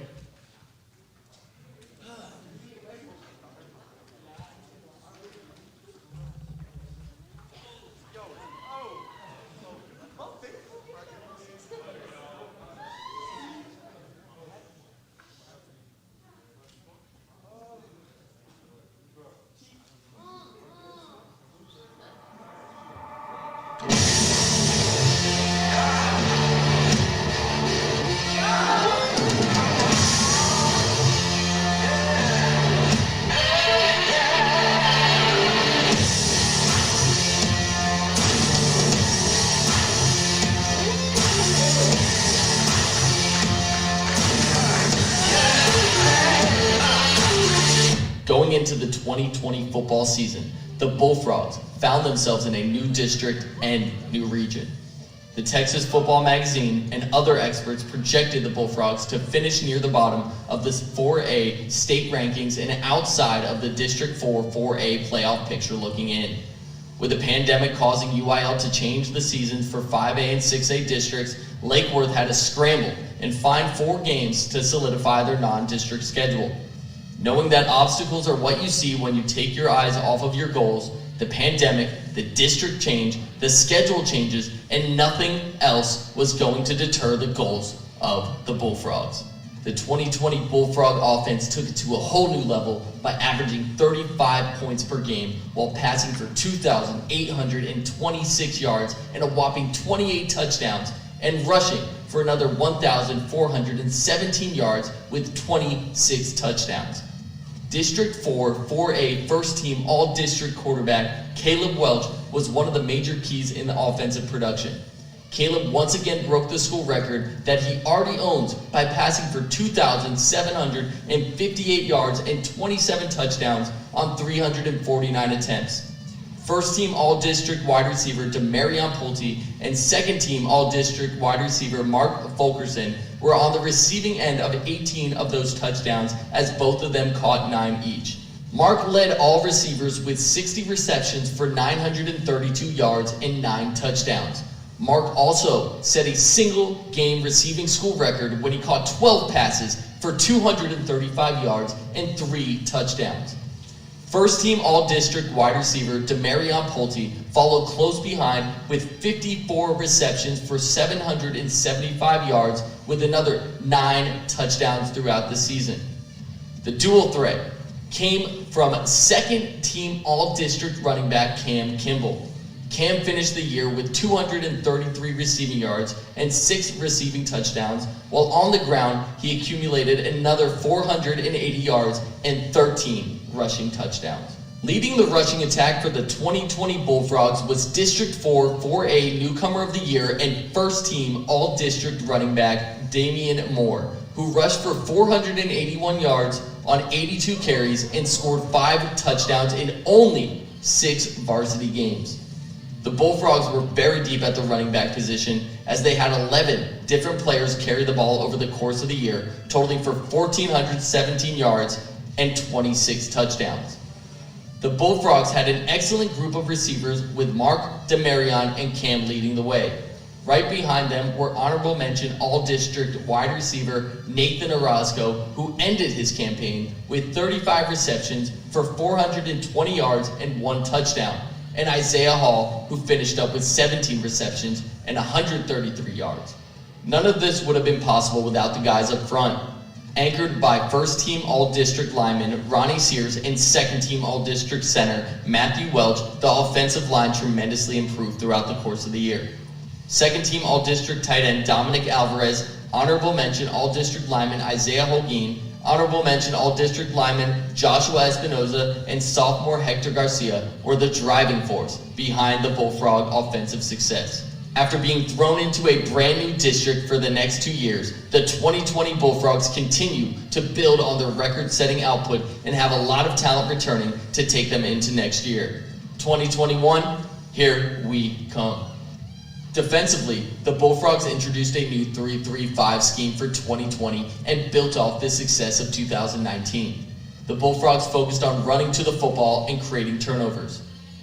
Going into the 2020 football season, the Bullfrogs found themselves in a new district and new region. The Texas Football Magazine and other experts projected the Bullfrogs to finish near the bottom of the 4A state rankings and outside of the District 4 4A playoff picture looking in. With the pandemic causing UIL to change the seasons for 5A and 6A districts, Lake Worth had to scramble and find 4 games to solidify their non-district schedule. Knowing that obstacles are what you see when you take your eyes off of your goals, the pandemic, the district change, the schedule changes, and nothing else was going to deter the goals of the Bullfrogs. The 2020 Bullfrog offense took it to a whole new level by averaging 35 points per game while passing for 2,826 yards and a whopping 28 touchdowns and rushing for another 1,417 yards with 26 touchdowns. District 4 4A first team all-district quarterback Caleb Welch was one of the major keys in the offensive production. Caleb once again broke the school record that he already owns by passing for 2,758 yards and 27 touchdowns on 349 attempts. First team all-district wide receiver Demarion Pulte and second team all-district wide receiver Mark Fulkerson were on the receiving end of 18 of those touchdowns as both of them caught 9 each. Mark led all receivers with 60 receptions for 932 yards and 9 touchdowns. Mark also set a single game receiving school record when he caught 12 passes for 235 yards and 3 touchdowns. First team all-district wide receiver Demarion Pulte followed close behind with 54 receptions for 775 yards with another 9 touchdowns throughout the season. The dual threat, came from second team all-district running back Cam Kimball. Cam finished the year with 233 receiving yards and 6 receiving touchdowns, while on the ground he accumulated another 480 yards and 13 rushing touchdowns. Leading the rushing attack for the 2020 Bullfrogs was District 4 4A Newcomer of the Year and first team all-district running back Damian Moore, who rushed for 481 yards on 82 carries and scored 5 touchdowns in only 6 varsity games. The Bullfrogs were very deep at the running back position as they had 11 different players carry the ball over the course of the year, totaling for 1,417 yards and 26 touchdowns. The Bullfrogs had an excellent group of receivers with Mark, Demarion, and Cam leading the way. Right behind them were honorable mention all-district wide receiver Nathan Orozco, who ended his campaign with 35 receptions for 420 yards and 1 touchdown, and Isaiah Hall, who finished up with 17 receptions and 133 yards. None of this would have been possible without the guys up front. Anchored by first-team all-district lineman Ronnie Sears and second-team all-district center Matthew Welch, the offensive line tremendously improved throughout the course of the year. Second-team all-district tight end Dominic Alvarez, honorable mention all-district lineman Isaiah Holguin, honorable mention all-district lineman Joshua Espinoza, and sophomore Hector Garcia were the driving force behind the Bullfrog offensive success. After being thrown into a brand new district for the next 2 years, the 2020 Bullfrogs continue to build on their record-setting output and have a lot of talent returning to take them into next year. 2021, here we come. Defensively, the Bullfrogs introduced a new 3-3-5 scheme for 2020 and built off the success of 2019. The Bullfrogs focused on running to the football and creating turnovers.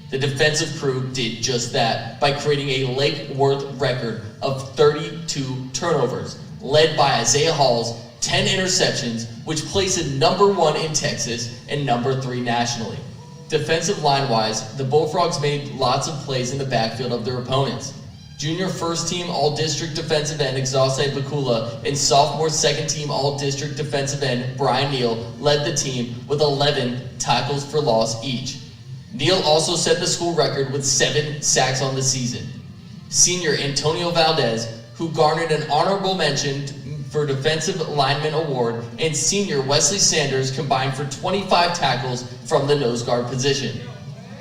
The defensive crew did just that by creating a Lake Worth record of 32 turnovers, led by Isaiah Hall's 10 interceptions, which placed it number 1 in Texas and number 3 nationally. Defensive line-wise, the Bullfrogs made lots of plays in the backfield of their opponents. Junior first-team all-district defensive end Exauste Bakula and sophomore second-team all-district defensive end Brian Neal led the team with 11 tackles for loss each. Neal also set the school record with 7 sacks on the season. Senior Antonio Valdez, who garnered an honorable mention for Defensive Lineman Award, and senior Wesley Sanders combined for 25 tackles from the nose guard position.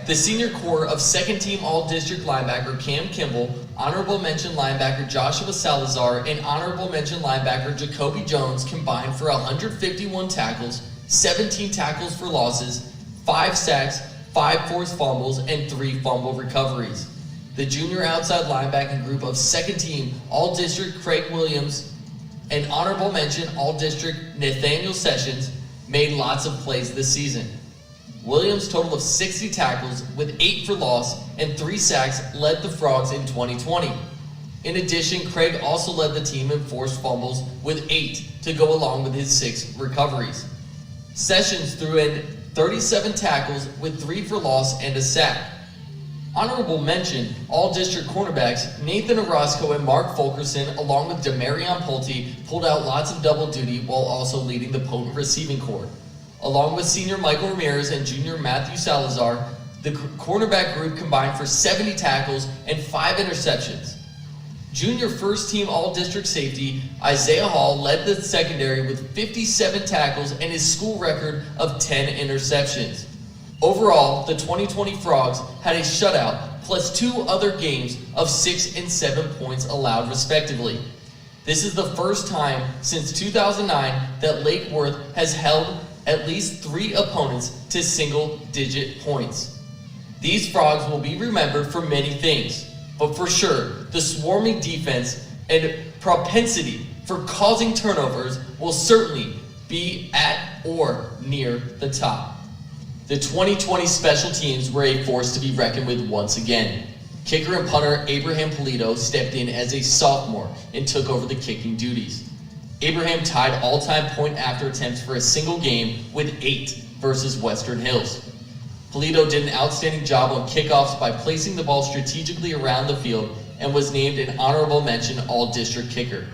The senior core of second-team all-district linebacker Cam Kimball, honorable mention linebacker Joshua Salazar, and honorable mention linebacker Jacoby Jones combined for 151 tackles, 17 tackles for losses, 5 sacks, 5 forced fumbles, and 3 fumble recoveries. The junior outside linebacking group of second-team all-district Craig Williams and honorable mention all-district Nathaniel Sessions made lots of plays this season. Williams' total of 60 tackles with 8 for loss and 3 sacks led the Frogs in 2020. In addition, Craig also led the team in forced fumbles with 8 to go along with his 6 recoveries. Sessions threw in 37 tackles with 3 for loss and a sack. Honorable mention, all-district cornerbacks Nathan Orozco and Mark Fulkerson, along with Demarion Pulte, pulled out lots of double duty while also leading the potent receiving corps. Along with senior Michael Ramirez and junior Matthew Salazar, the cornerback group combined for 70 tackles and 5 interceptions. Junior first-team all-district safety Isaiah Hall led the secondary with 57 tackles and his school record of 10 interceptions. Overall, the 2020 Frogs had a shutout plus 2 other games of 6 and 7 points allowed respectively. This is the first time since 2009 that Lake Worth has held at least 3 opponents to single-digit points. These Frogs will be remembered for many things, but for sure, the swarming defense and propensity for causing turnovers will certainly be at or near the top. The 2020 special teams were a force to be reckoned with once again. Kicker and punter Abraham Polito stepped in as a sophomore and took over the kicking duties. Abraham tied all-time point after attempts for a single game with 8 versus Western Hills. Polito did an outstanding job on kickoffs by placing the ball strategically around the field and was named an honorable mention all-district kicker.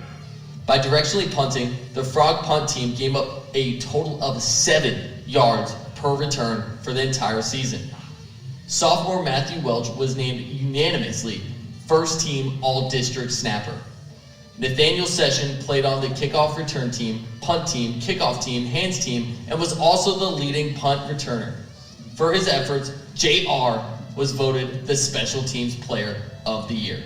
By directionally punting, the Frog punt team gave up a total of 7 yards per return for the entire season. Sophomore Matthew Welch was named unanimously first team all-district snapper. Nathaniel Session played on the kickoff return team, punt team, kickoff team, hands team, and was also the leading punt returner. For his efforts, JR was voted the Special Teams Player of the Year.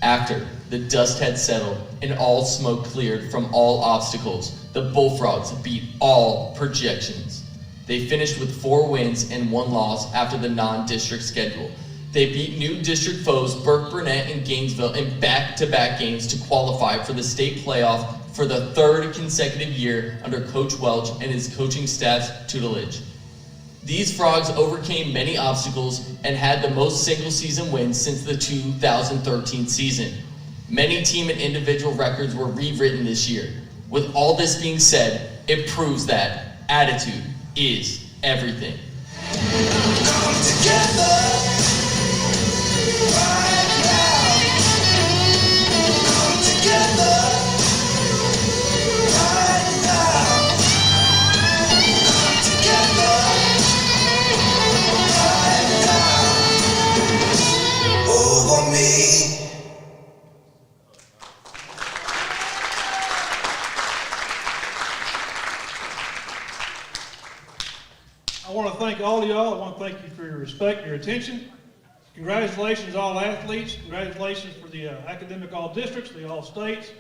After the dust had settled and all smoke cleared from all obstacles, the Bullfrogs beat all projections. They finished with 4 wins and 1 loss after the non-district schedule. They beat new district foes Burke, Burnett, and Gainesville in back-to-back games to qualify for the state playoff for the 3rd consecutive year under Coach Welch and his coaching staff's tutelage. These Frogs overcame many obstacles and had the most single-season wins since the 2013 season. Many team and individual records were rewritten this year. With all this being said, it proves that attitude is everything. Come together right now. Come together right now. Come together right now. Over me. I want to thank all of y'all. I want to thank you for your respect, your attention. Congratulations, all athletes. Congratulations for the academic all districts, the all states.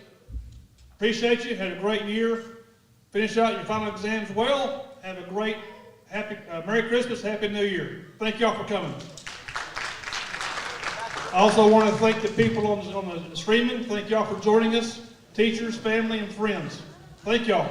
Appreciate you. Had a great year. Finish out your final exams well. Have a great, happy, Merry Christmas, Happy New Year. Thank y'all for coming. I also want to thank the people on the streaming. Thank y'all for joining us, teachers, family, and friends. Thank y'all.